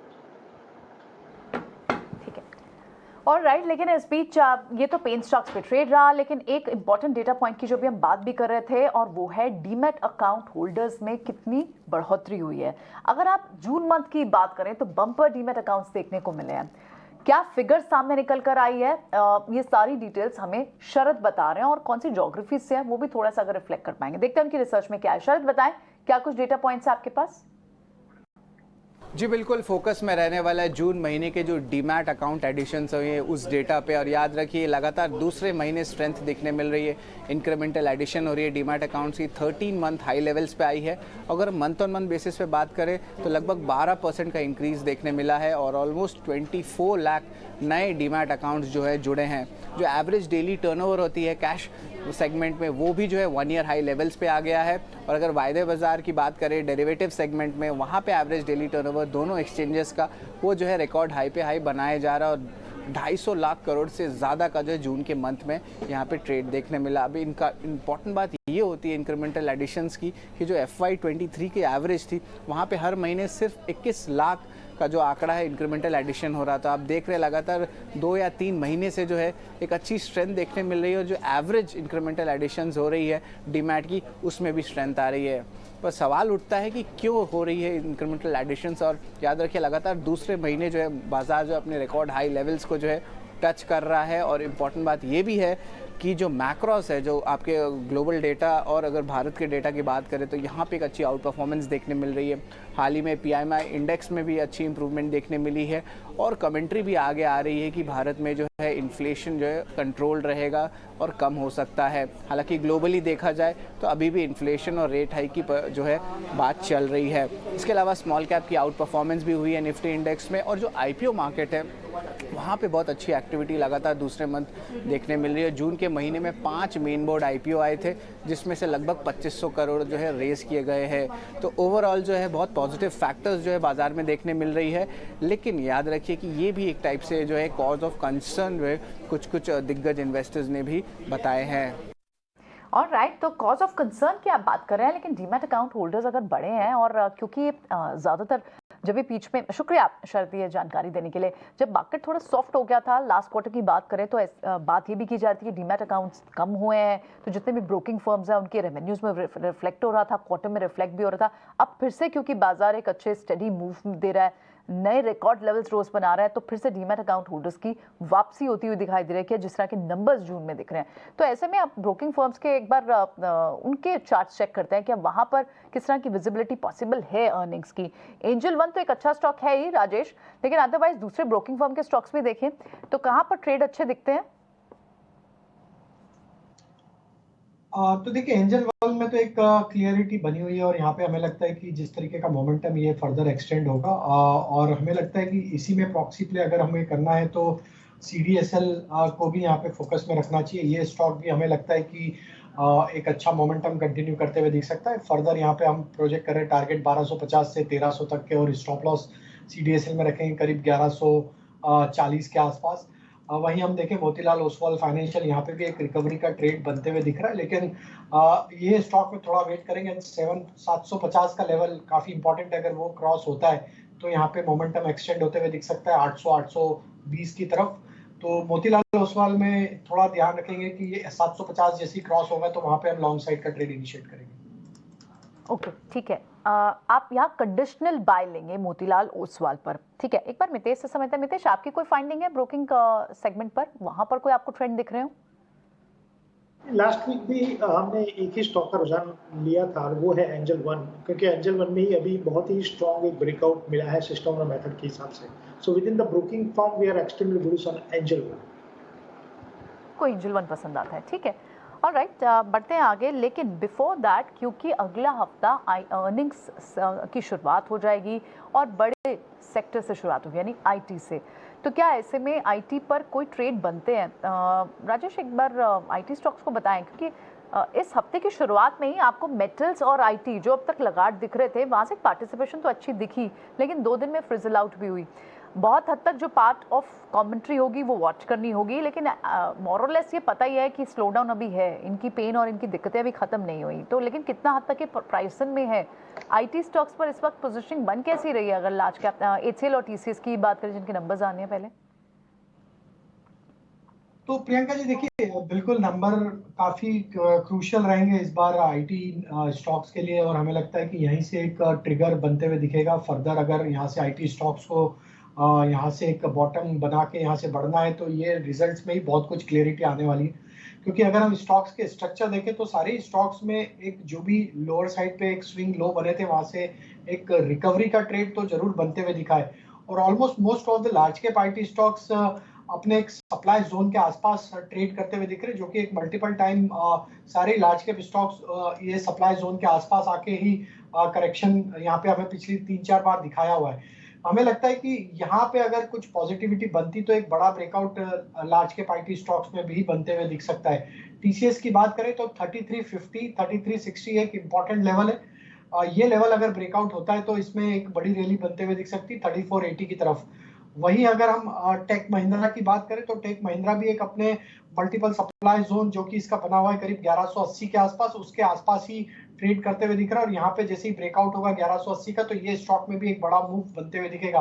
और राइट, लेकिन इस बीच ये तो पेन स्टॉक्स पे ट्रेड रहा, लेकिन एक इंपॉर्टेंट डेटा पॉइंट की जो भी हम बात भी कर रहे थे, और वो है डीमैट अकाउंट होल्डर्स में कितनी बढ़ोतरी हुई है। अगर आप जून मंथ की बात करें तो बम्पर डीमैट अकाउंट्स देखने को मिले हैं। क्या फिगर सामने निकल कर आई है, ये सारी डिटेल्स हमें शरद बता रहे हैं, और कौन सी ज्योग्राफी से है वो भी थोड़ा सा अगर रिफ्लेक्ट कर पाएंगे। देखते हैं उनकी रिसर्च में क्या है। शरद बताएं, क्या कुछ डेटा पॉइंट्स है आपके पास? जी बिल्कुल, फोकस में रहने वाला है जून महीने के जो डीमैट अकाउंट एडिशंस हुए हैं उस डेटा पे, और याद रखिए लगातार दूसरे महीने स्ट्रेंथ देखने मिल रही है, इंक्रीमेंटल एडिशन हो रही है डीमैट अकाउंट्स की, 13 मंथ हाई लेवल्स पे आई है। अगर मंथ ऑन मंथ बेसिस पे बात करें तो लगभग 12% का इंक्रीज देखने मिला है, और ऑलमोस्ट 24 लाख नए डीमैट अकाउंट्स जो है जुड़े हैं। जो एवरेज डेली टर्नओवर होती है कैश सेगमेंट में, वो भी जो है 1 ईयर हाई लेवल्स पे आ गया है। और अगर वायदे बाजार की बात करें डेरिवेटिव सेगमेंट में, वहाँ पे एवरेज डेली टर्नओवर दोनों एक्सचेंजेस का वो जो है रिकॉर्ड हाई पे हाई बनाया जा रहा है, और 250 लाख करोड़ से ज़्यादा का जो है जून के मंथ में यहाँ पे ट्रेड देखने मिला। अभी इनका इम्पॉर्टेंट बात ये होती है इंक्रीमेंटल एडिशंस की, कि जो FY23 की एवरेज थी वहाँ पे हर महीने सिर्फ 21 लाख का जो आंकड़ा है इंक्रीमेंटल एडिशन हो रहा था। आप देख रहे हैं लगातार 2 या 3 महीने से जो है एक अच्छी स्ट्रेंथ देखने मिल रही है, और जो एवरेज इंक्रीमेंटल एडिशंस हो रही है डीमैट की, उसमें भी स्ट्रेंथ आ रही है। पर सवाल उठता है कि क्यों हो रही है इंक्रीमेंटल एडिशंस, और याद रखिए लगातार दूसरे महीने जो है बाजार जो अपने रिकॉर्ड हाई लेवल्स को जो है टच कर रहा है। और इम्पॉर्टेंट बात ये भी है कि जो मैक्रोस है, जो आपके ग्लोबल डेटा और अगर भारत के डेटा की बात करें तो यहाँ पे एक अच्छी आउट परफॉर्मेंस देखने मिल रही है। हाल ही में PMI इंडेक्स में भी अच्छी इंप्रूवमेंट देखने मिली है, और कमेंट्री भी आगे आ रही है कि भारत में जो है इन्फ्लेशन जो है कंट्रोल रहेगा और कम हो सकता है। हालांकि ग्लोबली देखा जाए तो अभी भी इन्फ्लेशन और रेट हाइक की जो है बात चल रही है। इसके अलावा स्मॉल कैप की आउट परफॉर्मेंस भी हुई है निफ्टी इंडेक्स में, और जो IPO मार्केट है वहाँ पे बहुत अच्छी एक्टिविटी लगातार दूसरे मंथ देखने मिल रही है। जून के महीने में 5 मेन बोर्ड IPO आए थे, जिसमें से लगभग 2500 करोड़ जो है रेस किए गए हैं। तो ओवरऑल जो है बहुत पॉजिटिव फैक्टर्स जो है बाजार में देखने मिल रही है। लेकिन याद रखिए कि ये भी एक टाइप से जो है कॉज ऑफ कंसर्न जो है कुछ दिग्गज इन्वेस्टर्स ने भी बताए हैं। और राइट, तो कॉज ऑफ कंसर्न की आप बात कर रहे हैं, लेकिन डीमैट अकाउंट होल्डर्स अगर बड़े हैं, और क्योंकि ज़्यादातर जब भी बीच में, शुक्रिया आप शरद ये जानकारी देने के लिए, जब मार्केट थोड़ा सॉफ्ट हो गया था लास्ट क्वार्टर की बात करें तो बात ये भी की जा रही थी कि डीमैट अकाउंट्स कम हुए हैं, तो जितने भी ब्रोकिंग फर्म्स हैं उनके रेवेन्यूज में रिफ्लेक्ट हो रहा था, क्वार्टर में रिफ्लेक्ट भी हो रहा था। अब फिर से क्योंकि बाजार एक अच्छे स्टडी मूव दे रहा है, नए रिकॉर्ड लेवल्स रोज बना रहा है, तो फिर से डीमैट अकाउंट होल्डर्स की वापसी होती हुई दिखाई दे रही है, जिस तरह के नंबर्स जून में दिख रहे हैं। तो ऐसे में आप ब्रोकिंग फर्म्स के एक बार उनके चार्ट्स चेक करते हैं कि वहां पर किस तरह की विजिबिलिटी पॉसिबल है अर्निंग्स की। एंजल वन तो एक अच्छा स्टॉक है ही राजेश, लेकिन अदरवाइज दूसरे ब्रोकिंग फर्म के स्टॉक्स भी देखें तो कहां पर ट्रेड अच्छे दिखते हैं? तो देखिए एंजल वन ओवरऑल में तो एक क्लियरिटी बनी हुई है और यहाँ पे हमें लगता है कि जिस तरीके का मोमेंटम ये फर्दर एक्सटेंड होगा और हमें लगता है कि इसी में प्रॉक्सी प्ले अगर हमें करना है तो CDSL को भी यहाँ पे फोकस में रखना चाहिए। ये स्टॉक भी हमें लगता है कि एक अच्छा मोमेंटम कंटिन्यू करते हुए दिख सकता है। फर्दर यहाँ पे हम प्रोजेक्ट कर रहे हैं टारगेट 1250 से 1300 तक के और स्टॉप लॉस CDSL में रखेंगे करीब 1140 के आसपास। वहीं हम देखें मोतीलाल ओसवाल फाइनेंशियल, यहाँ पे भी एक रिकवरी का ट्रेड बनते हुए दिख रहा है, लेकिन ये स्टॉक में थोड़ा वेट करेंगे। 750 का लेवल काफी इंपॉर्टेंट है, अगर वो क्रॉस होता है तो यहाँ पे मोमेंटम एक्सटेंड होते हुए दिख सकता है 800-820 की तरफ। तो मोतीलाल ओसवाल में थोड़ा ध्यान रखेंगे कि ये 750 जैसी क्रॉस होगा तो वहां पे हम लॉन्ग साइड का ट्रेड इनिशिएट करेंगे। ओके, ठीक है। आप यहाँ कंडीशनल बाय लेंगे मोतीलाल ओसवाल पर, ठीक है। एक बार मितेश से समझते हैं। मितेश, आपकी कोई फाइंडिंग है ब्रोकिंग सेगमेंट पर, वहां पर कोई आपको ट्रेंड दिख रहे हो? लास्ट वीक भी हमने एक ही स्टॉक का रुझान लिया था और वो है एंजल वन, क्योंकि एंजल वन में ही अभी बहुत ही स्ट्रॉन्ग एक ब्रेकआउट मिला है सिस्टम और मेथड के हिसाब से। So within the broking firm we are extremely bullish on Angel One. को एंजल वन पसंद आता है, ठीक है। ऑलराइट, बढ़ते हैं आगे। लेकिन बिफोर दैट, क्योंकि अगला हफ्ता अर्निंग्स की शुरुआत हो जाएगी और बड़े सेक्टर से शुरुआत होगी, यानी IT से, तो क्या ऐसे में IT पर कोई ट्रेड बनते हैं? राजेश, एक बार IT स्टॉक्स को बताएं, क्योंकि इस हफ्ते की शुरुआत में ही आपको मेटल्स और IT जो अब तक लगातार दिख रहे थे, वहाँ से पार्टिसिपेशन तो अच्छी दिखी, लेकिन 2 दिन में फ्रिजल आउट भी हुई। बहुत हद तक जो पार्ट ऑफ कमेंट्री होगी वो वॉच करनी होगी, लेकिन मोरलेस ये पता ही है कि स्लो डाउन अभी है, इनकी पेन और इनकी दिक्कतें अभी खत्म नहीं हुई। तो लेकिन कितना हद तक ये प्राइसन में है? IT स्टॉक्स पर इस वक्त पोजीशनिंग बन कैसी रही है, अगर लार्ज कैप HCL और TCS की बात करें जिनके नंबर्स आने हैं पहले? तो प्रियंका जी देखिए, बिल्कुल नंबर काफी क्रूशियल रहेंगे इस बार IT स्टॉक्स के लिए और हमें लगता है कि यहीं से एक ट्रिगर बनते हुए दिखेगा। फर्दर अगर यहाँ से IT स्टॉक्स को यहाँ से एक बॉटम बना के यहाँ से बढ़ना है तो ये रिजल्ट्स में ही बहुत कुछ क्लियरिटी आने वाली है। क्योंकि अगर हम स्टॉक्स के स्ट्रक्चर देखें तो सारे स्टॉक्स में एक जो भी लोअर साइड पे एक स्विंग लो बने थे, वहां से एक रिकवरी का ट्रेड तो जरूर बनते हुए दिखा है। और almost most of the large cap IT stocks अपने एक सप्लाई जोन के आसपास ट्रेड करते हुए दिख रहे, जो कि एक मल्टीपल टाइम सारे लार्ज कैप स्टॉक्स ये सप्लाई जोन के आसपास आके ही करेक्शन यहाँ पे हमें पिछली 3-4 बार दिखाया हुआ है। हमें लगता है कि यहाँ पे अगर कुछ पॉजिटिविटी बनती तो एक बड़ा breakout large cap IT stocks में भी बनते हुए दिख सकता है। TCS की बात करें तो 3350, 3360 एक इंपॉर्टेंट लेवल है। ये लेवल अगर ब्रेकआउट होता है तो इसमें एक बड़ी रैली बनते हुए दिख सकती है 3480 की तरफ। वहीं अगर हम टेक महिंद्रा की बात करें तो टेक महिंद्रा भी एक अपने मल्टीपल सप्लाई जोन जो कि इसका बना हुआ है करीब 1180 के आसपास, उसके आसपास ही ट्रेड करते हुए दिख रहा है। और यहाँ पे जैसे ही ब्रेकआउट होगा 1180 का तो ये स्टॉक में भी एक बड़ा मूव बनते हुए दिखेगा।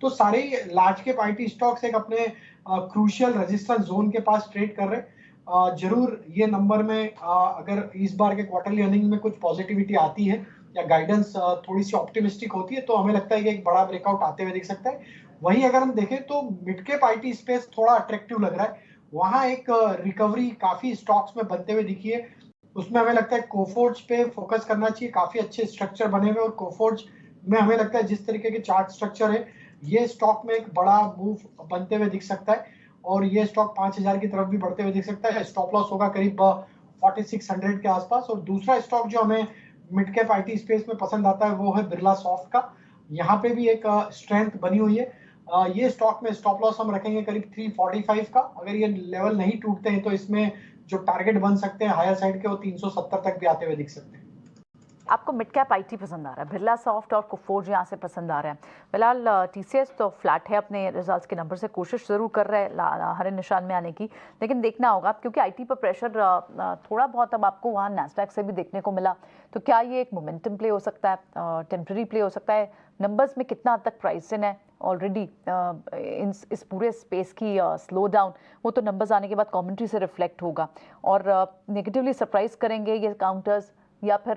तो सारे लार्ज कैप IT स्टॉक्स एक अपने क्रूशियल रेजिस्टेंस जोन के पास ट्रेड कर रहे। जरूर ये नंबर में अगर इस बार के क्वार्टरली अर्निंग में कुछ पॉजिटिविटी आती है या गाइडेंस थोड़ी सी ऑप्टिमिस्टिक होती है तो हमें लगता है कि एक बड़ा ब्रेकआउट आते हुए दिख सकता है। वहीं अगर हम देखें तो मिड कैप IT स्पेस थोड़ा अट्रैक्टिव लग रहा है, वहां एक रिकवरी काफी स्टॉक्स में बनते हुए दिखी है। उसमें हमें लगता है कोफोर्ज पे फोकस करना चाहिए, काफी अच्छे स्ट्रक्चर बने हुए और कोफोर्ज में हमें लगता है जिस तरीके के चार्ट स्ट्रक्चर है ये स्टॉक में एक बड़ा मूव बनते हुए दिख सकता है और ये स्टॉक 5000 की तरफ भी बढ़ते हुए दिख सकता है। स्टॉप लॉस होगा करीब 4600 के आसपास। और दूसरा स्टॉक जो हमें मिड कैप IT स्पेस में पसंद आता है वो है बिरला सॉफ्ट का। यहाँ पे भी एक स्ट्रेंथ बनी हुई है। ये स्टॉक में स्टॉप लॉस हम रखेंगे करीब 345 का। अगर ये लेवल नहीं टूटते हैं तो इसमें जो टारगेट बन सकते हैं हायर साइड के वो 370 तक भी आते हुए दिख सकते हैं। आपको मिड कैप IT पसंद आ रहा है, बिरला सॉफ्ट और कोफोर्ज यहाँ से पसंद आ रहा है। फिलहाल TCS तो फ्लैट है, अपने रिजल्ट्स के नंबर से कोशिश ज़रूर कर रहा है हरे निशान में आने की, लेकिन देखना होगा क्योंकि IT पर प्रेशर थोड़ा बहुत अब आपको वहाँ नैस्डैक से भी देखने को मिला। तो क्या ये एक मोमेंटम प्ले हो सकता है, टेम्पररी प्ले हो सकता है? नंबर्स में कितना हद तक प्राइस इन है ऑलरेडी इस पूरे स्पेस की स्लो डाउन, वो तो नंबर्स आने के बाद कमेंट्री से रिफ्लेक्ट होगा और नेगेटिवली सरप्राइज करेंगे ये काउंटर्स या फिर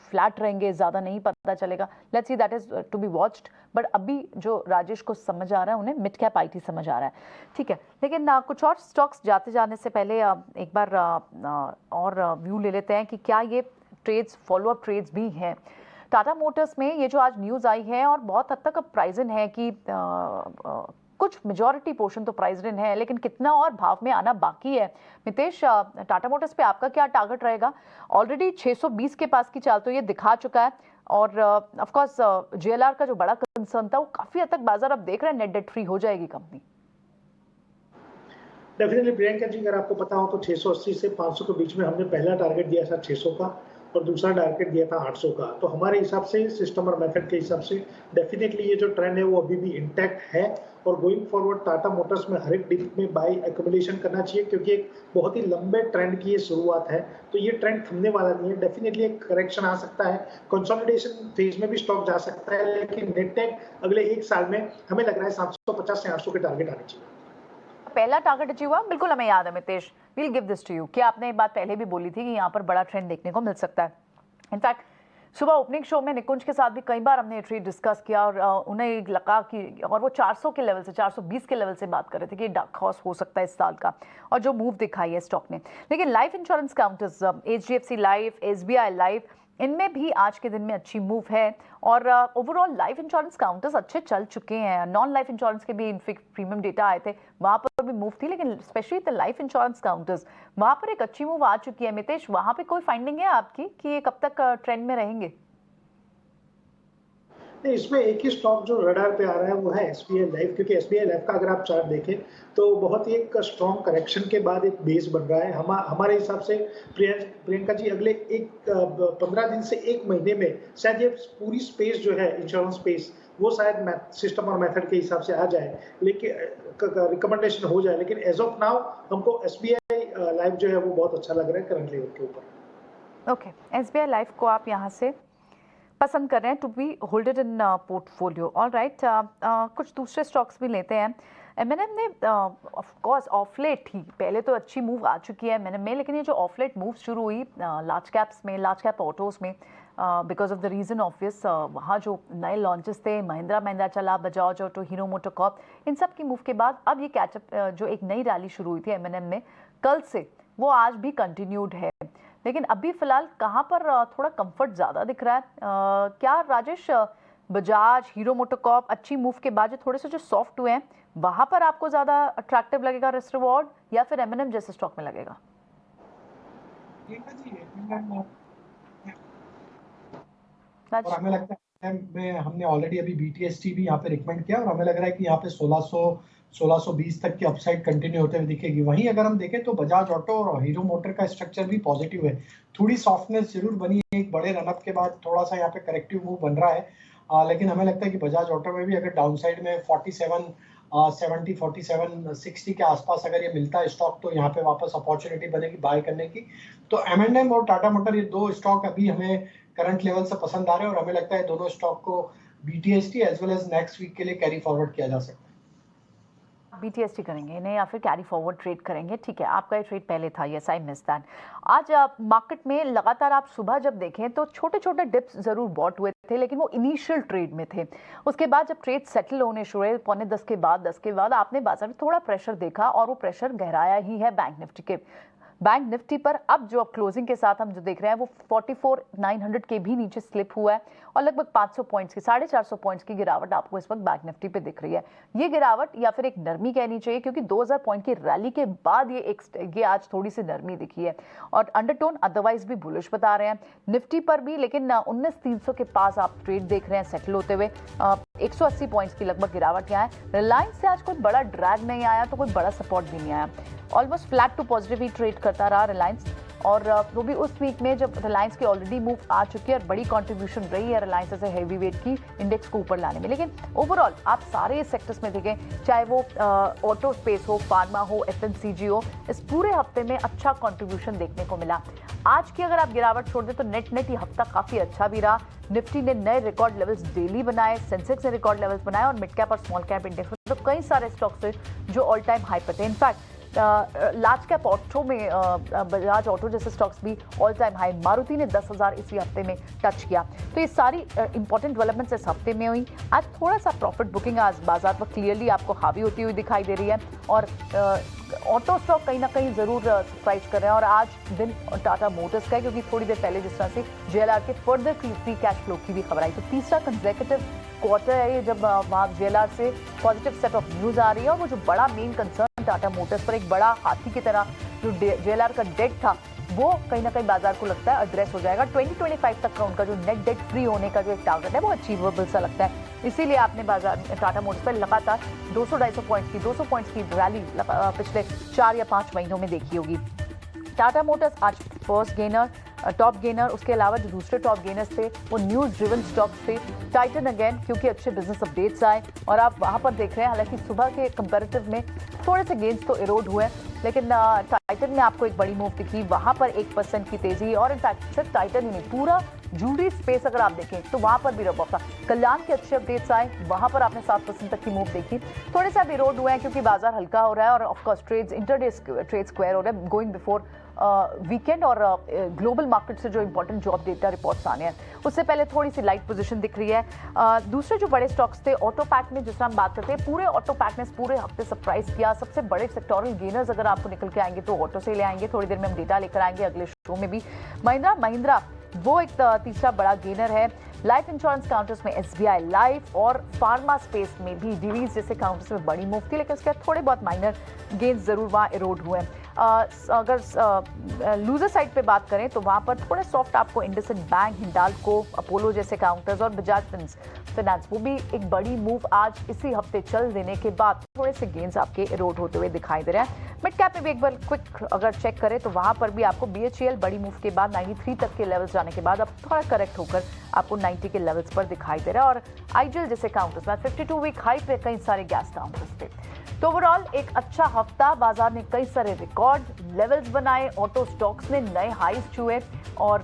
फ्लैट रहेंगे, ज़्यादा नहीं पता चलेगा। Let's see, that is to be watched. But अभी जो राजेश को समझ आ रहा है उन्हें मिड कैप IT समझ आ रहा है, ठीक है। लेकिन कुछ और स्टॉक्स जाते जाने से पहले एक बार और व्यू ले लेते हैं कि क्या ये ट्रेड्स फॉलो अप ट्रेड्स भी हैं। टाटा मोटर्स में ये जो आज न्यूज़ आई है और बहुत हद तक अब प्राइजन है कि कुछ मेजॉरिटी पोर्शन तो प्राइस्ड इन है, लेकिन कितना और भाव में आना बाकी है? मितेश, टाटा मोटर्स पे आपका क्या टारगेट रहेगा? ऑलरेडी 620 के पास की चाल तो ये दिखा चुका है, और ऑफ कोर्स JLR का जो बड़ा कंसर्न था वो काफी हद तक बाजार अब देख रहे हैं नेट डेट फ्री हो जाएगी कंपनी। डेफिनेटली प्रियंका जी, अगर आपको पता हो तो 680 से 500 के बीच में हमने पहला टारगेट दिया था 600 का, और दूसरा टारगेट दिया था 800 का। तो हमारे हिसाब से, सिस्टम और मेथड के हिसाब से डेफिनेटली ये जो ट्रेंड है वो अभी भी इंटैक्ट है, और गोइंग फॉरवर्ड टाटा मोटर्स में हर एक डिप में बाय एक्यूमुलेशन करना चाहिए, क्योंकि एक बहुत ही लंबे ट्रेंड की ये शुरुआत है। तो ये ट्रेंड थमने वाला नहीं है, डेफिनेटली एक करेक्शन आ सकता है, कंसोलिडेशन फेज में भी स्टॉक जा सकता है, लेकिन नेट टेक अगले एक साल में हमें लग रहा है 750 से 800 के टारगेट आने चाहिए। पहला टारगेट अचीव हुआ, बिल्कुल हमें याद है Mitesh, we'll give this to you, कि आपने ये बात पहले भी बोली थी कि यहाँ पर बड़ा ट्रेंड देखने को मिल सकता है। इनफैक्ट सुबह ओपनिंग शो में निकुंज के साथ भी कई बार हमने ट्रेड डिस्कस किया, और उन्हें लगा कि, और वो 400 के लेवल से 420 के लेवल से बात कर रहे थे कि डार्क हॉर्स हो सकता है इस साल का, और जो मूव दिखाई है स्टॉक ने। लेकिन life insurance counters, HDFC life, SBI life, इनमें भी आज के दिन में अच्छी मूव है, और ओवरऑल लाइफ इंश्योरेंस काउंटर्स अच्छे चल चुके हैं। नॉन लाइफ इंश्योरेंस के भी प्रीमियम डेटा आए थे, वहाँ पर भी मूव थी, लेकिन specially the life insurance counters, वहाँ पर एक अच्छी मूव आ चुकी है। मितेश, वहाँ पे कोई फाइंडिंग है आपकी कि ये कब तक ट्रेंड में रहेंगे? नहीं, इसमें एक ही स्टॉक जो रडार पे आ रहा है वो है SBI लाइफ, क्योंकि SBI लाइफ का अगर आप चार्ट देखें तो बहुत ही एक स्ट्रॉन्ग करेक्शन के बाद एक बेस बन रहा है। हमारे हिसाब से प्रियंका जी, अगले 15 दिन से 1 महीने में शायद ये पूरी स्पेस जो है इंश्योरेंस स्पेस, वो शायद सिस्टम और मेथड के हिसाब से आ जाए, लेकिन रिकमेंडेशन हो जाए। लेकिन एज ऑफ नाउ हमको SBI लाइफ जो है वो बहुत अच्छा लग रहा है करंट लेवल के ऊपर। ओके, SBI लाइफ को आप यहाँ से पसंद कर रहे हैं to be holded in portfolio. All right, कुछ दूसरे स्टॉक्स भी लेते हैं। M&M ने ऑफ कोर्स ऑफ लेट ही, पहले तो अच्छी मूव आ चुकी है M&M में, लेकिन ये जो ऑफ लेट मूव शुरू हुई लार्ज कैप्स में, लार्ज कैप ऑटोज में, because of the reason obvious, वहाँ जो नए लॉन्चेस थे, महिंद्रा चला, बजाज ऑटो, हीरो मोटोकॉर्प, इन सब की मूव के बाद अब ये कैचअप, जो एक नई रैली शुरू हुई थी M&M में कल से, वो आज भी कंटिन्यूड है। लेकिन अभी फिलहाल कहाँ पर थोड़ा कंफर्ट ज़्यादा दिख रहा है? क्या राजेश, बजाज, हीरो मोटोकॉर्प अच्छी मूव के बाद जो थोड़े से जो सॉफ्ट हुए हैं, वहाँ पर आपको ज़्यादा अट्रैक्टिव लगेगा रिस्क रिवॉर्ड, या फिर M&M जैसे स्टॉक में लगेगा? और हमें लगता है में हमने ऑलरेडी अभी BTST भी यहाँ पे रिकमेंड किया, और हमें लग रहा है कि यहाँ पे 1620 तक की अपसाइड कंटिन्यू होते हुए दिखेगी। वहीं अगर हम देखें तो बजाज ऑटो और हीरो मोटर का स्ट्रक्चर भी पॉजिटिव है, थोड़ी सॉफ्टनेस जरूर बनी है, एक बड़े रनअप के बाद थोड़ा सा यहाँ पे करेक्टिव मूव बन रहा है, लेकिन हमें लगता है कि बजाज ऑटो में भी अगर डाउनसाइड में 47 60 के आसपास अगर ये मिलता है स्टॉक, तो यहाँ पे वापस अपॉर्चुनिटी बनेगी बाय करने की। तो M&M और टाटा मोटर, ये दो स्टॉक अभी हमें करंट लेवल से पसंद आ रहे हैं, और हमें लगता है दोनों स्टॉक को BTST as well as next week के लिए कैरी फॉरवर्ड किया जा सकता है। BTST करेंगे इन्हें, या फिर कैरी फॉरवर्ड ट्रेड करेंगे? ठीक है, आपका ये ट्रेड पहले था, यस आई मिस दैट। आज मार्केट में लगातार आप सुबह जब देखें तो छोटे छोटे डिप्स जरूर बॉट हुए थे, लेकिन वो इनिशियल ट्रेड में थे। उसके बाद जब ट्रेड सेटल होने शुरू हुए 9:45 के बाद आपने बाजार में थोड़ा प्रेशर देखा, और वो प्रेशर गहराया ही है बैंक निफ्टी के। बैंक निफ्टी पर अब जो क्लोजिंग के साथ हम जो देख रहे हैं वो 44,900 के भी नीचे स्लिप हुआ है, और लगभग 500 पॉइंट्स की, 450 पॉइंट्स की गिरावट आपको इस वक्त बैंक निफ्टी पे दिख रही है। ये गिरावट या फिर एक नरमी कहनी चाहिए, क्योंकि 2000 पॉइंट की रैली के बाद ये आज थोड़ी सी नरमी दिखी है, और अंडरटोन अदरवाइज भी बुलिश बता रहे हैं निफ्टी पर भी। लेकिन 19,300 के पास आप ट्रेड देख रहे हैं सेटल होते हुए, 180 पॉइंट्स की लगभग गिरावट यहाँ है। रिलायंस से आज कोई बड़ा ड्रैग नहीं आया, तो कोई बड़ा सपोर्ट भी नहीं आया, ऑलमोस्ट फ्लैट टू पॉजिटिव ही ट्रेड करता रहा रिलायंस, और वो भी उस वीक में जब रिलायंस की ऑलरेडी मूव आ चुकी है, और बड़ी कंट्रीब्यूशन रही है रिलायंस ऐसे हैवी वेट की इंडेक्स को ऊपर लाने में। लेकिन ओवरऑल आप सारे सेक्टर्स में देखें, चाहे वो ऑटो स्पेस हो, फार्मा हो, FMCG हो, इस पूरे हफ्ते में अच्छा कंट्रीब्यूशन देखने को मिला। आज की अगर आप गिरावट छोड़ दें तो नेट ये हफ्ता काफी अच्छा भी रहा। निफ्टी ने नए रिकॉर्ड लेवल्स डेली बनाए, सेंसेक्स ने रिकॉर्ड लेवल्स बनाए, और मिड कैप और स्मॉल कैप इंडेक्स में तो कई सारे स्टॉक्स थे जो ऑल टाइम हाई पर थे। इनफैक्ट लार्ज कैप ऑटो में बजाज ऑटो जैसे स्टॉक्स भी ऑल टाइम हाई, मारुति ने 10,000 इसी हफ्ते में टच किया। तो ये सारी इंपॉर्टेंट डेवलपमेंट्स इस हफ्ते में हुई। आज थोड़ा सा प्रॉफिट बुकिंग आज बाजार पर क्लियरली आपको हावी होती हुई दिखाई दे रही है, और ऑटो स्टॉक कहीं ना कहीं जरूर सरप्राइज कर रहे हैं। और आज दिन टाटा मोटर्स का है, क्योंकि थोड़ी देर पहले जिस तरह से JLR के फर्दर फ्री कैश फ्लो की भी खबर आई, तो तीसरा कंसेक्यूटिव क्वार्टर है ये जब वहाँ JLR से पॉजिटिव सेट ऑफ न्यूज आ रही है, और वो जो बड़ा मेन कंसर्न टाटा मोटर्स पर एक बड़ा हाथी की तरह जो JLR का डेट था वो कहीं ना कहीं बाजार को लगता है एड्रेस हो जाएगा। 2025 तक का उनका जो नेट डेट फ्री होने का जो एक टारगेट है वो अचीवेबल सा लगता है। इसीलिए आपने बाजार टाटा मोटर्स पर लगातार 200-250 पॉइंट्स की रैली पिछले 4 या 5 महीनों में देखी होगी। टाटा मोटर्स आज फर्स्ट गेनर, टॉप गेनर, उसके अलावा जो दूसरे टॉप गेनर्स थे वो न्यूज ड्रिवन स्टॉक्स थे। टाइटन अगेन क्योंकि अच्छे बिजनेस अपडेट्स आए और आप वहां पर देख रहे हैं, हालांकि सुबह के कंपैरेटिव में थोड़े से गेन्स तो इरोड हुए, लेकिन टाइटन में आपको एक बड़ी मूव दिखी, वहां पर 1% की तेजी। और इनफैक्ट सिर्फ टाइटन ही नहीं, पूरा ज्वेलरी स्पेस अगर आप देखें तो वहां पर भी रब था। कल्याण के अच्छे अपडेट्स आए, वहां पर आपने 7% तक की मूव देखी। थोड़े से इरोड हुए हैं क्योंकि बाजार हल्का हो रहा है और of course trades intraday trade square हो रहे हैं गोइंग बिफोर वीकेंड और ग्लोबल मार्केट से जो इंपॉर्टेंट जॉब डेटा रिपोर्ट्स आने हैं उससे पहले थोड़ी सी लाइट पोजीशन दिख रही है। दूसरे जो बड़े स्टॉक्स थे ऑटो पैक में, जिस हम बात करते हैं, पूरे ऑटो पैक ने पूरे हफ्ते सरप्राइज किया। सबसे बड़े सेक्टोरल गेनर्स अगर आपको निकल के आएंगे तो ऑटो से ले आएंगे, थोड़ी देर में हम डेटा लेकर आएंगे अगले शो में भी। महिंद्रा वो एक तीसरा बड़ा गेनर है। लाइफ इंश्योरेंस काउंटर्स में SBI लाइफ और फार्मा स्पेस में भी डिवीज जैसे काउंटर्स में बड़ी मूव थी, लेकिन उसके बाद थोड़े बहुत माइनर गेन्स जरूर वहाँ इरोड हुए हैं। अगर लूजर साइड पे बात करें तो वहाँ पर थोड़े सॉफ्ट आपको इंडसइंड बैंक, हिंडाल्को, अपोलो जैसे काउंटर्स और बजाज फाइनेंस वो भी एक बड़ी मूव आज इसी हफ्ते चल देने के बाद थोड़े से गेन्स आपके इरोड होते हुए दिखाई दे रहे हैं। मिड कैप में भी एक बार क्विक अगर चेक करें तो वहाँ पर भी आपको BHEL बड़ी मूव के बाद 93 तक के लेवल्स जाने के बाद अब थोड़ा करेक्ट होकर आपको 90 के लेवल्स पर दिखाई दे रहा है। और IGL जैसे काउंटर्स में 52 वीक हाई पे कई सारे गैस काउंटर्स पे। तो ओवरऑल एक अच्छा हफ्ता, बाजार ने कई सारे रिकॉर्ड लेवल्स बनाए, ऑटो स्टॉक्स ने नए हाईज छुए और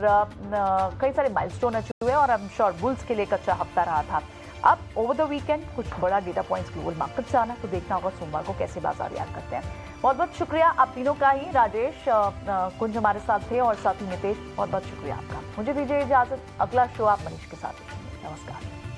कई सारे माइलस्टोन छुए और आई एम श्योर बुल्स के लिए एक अच्छा हफ्ता रहा था। अब ओवर द वीकेंड कुछ बड़ा डेटा पॉइंट्स ग्लोबल मार्केट से आना, तो देखना होगा सोमवार को कैसे बाजार रिएक्ट करते हैं। बहुत बहुत शुक्रिया आप तीनों का ही, राजेश, कुंज हमारे साथ थे और साथ ही नितेश, बहुत बहुत शुक्रिया आपका। मुझे दीजिए इजाजत, अगला शो आप मनीष के साथ देखेंगे। नमस्कार।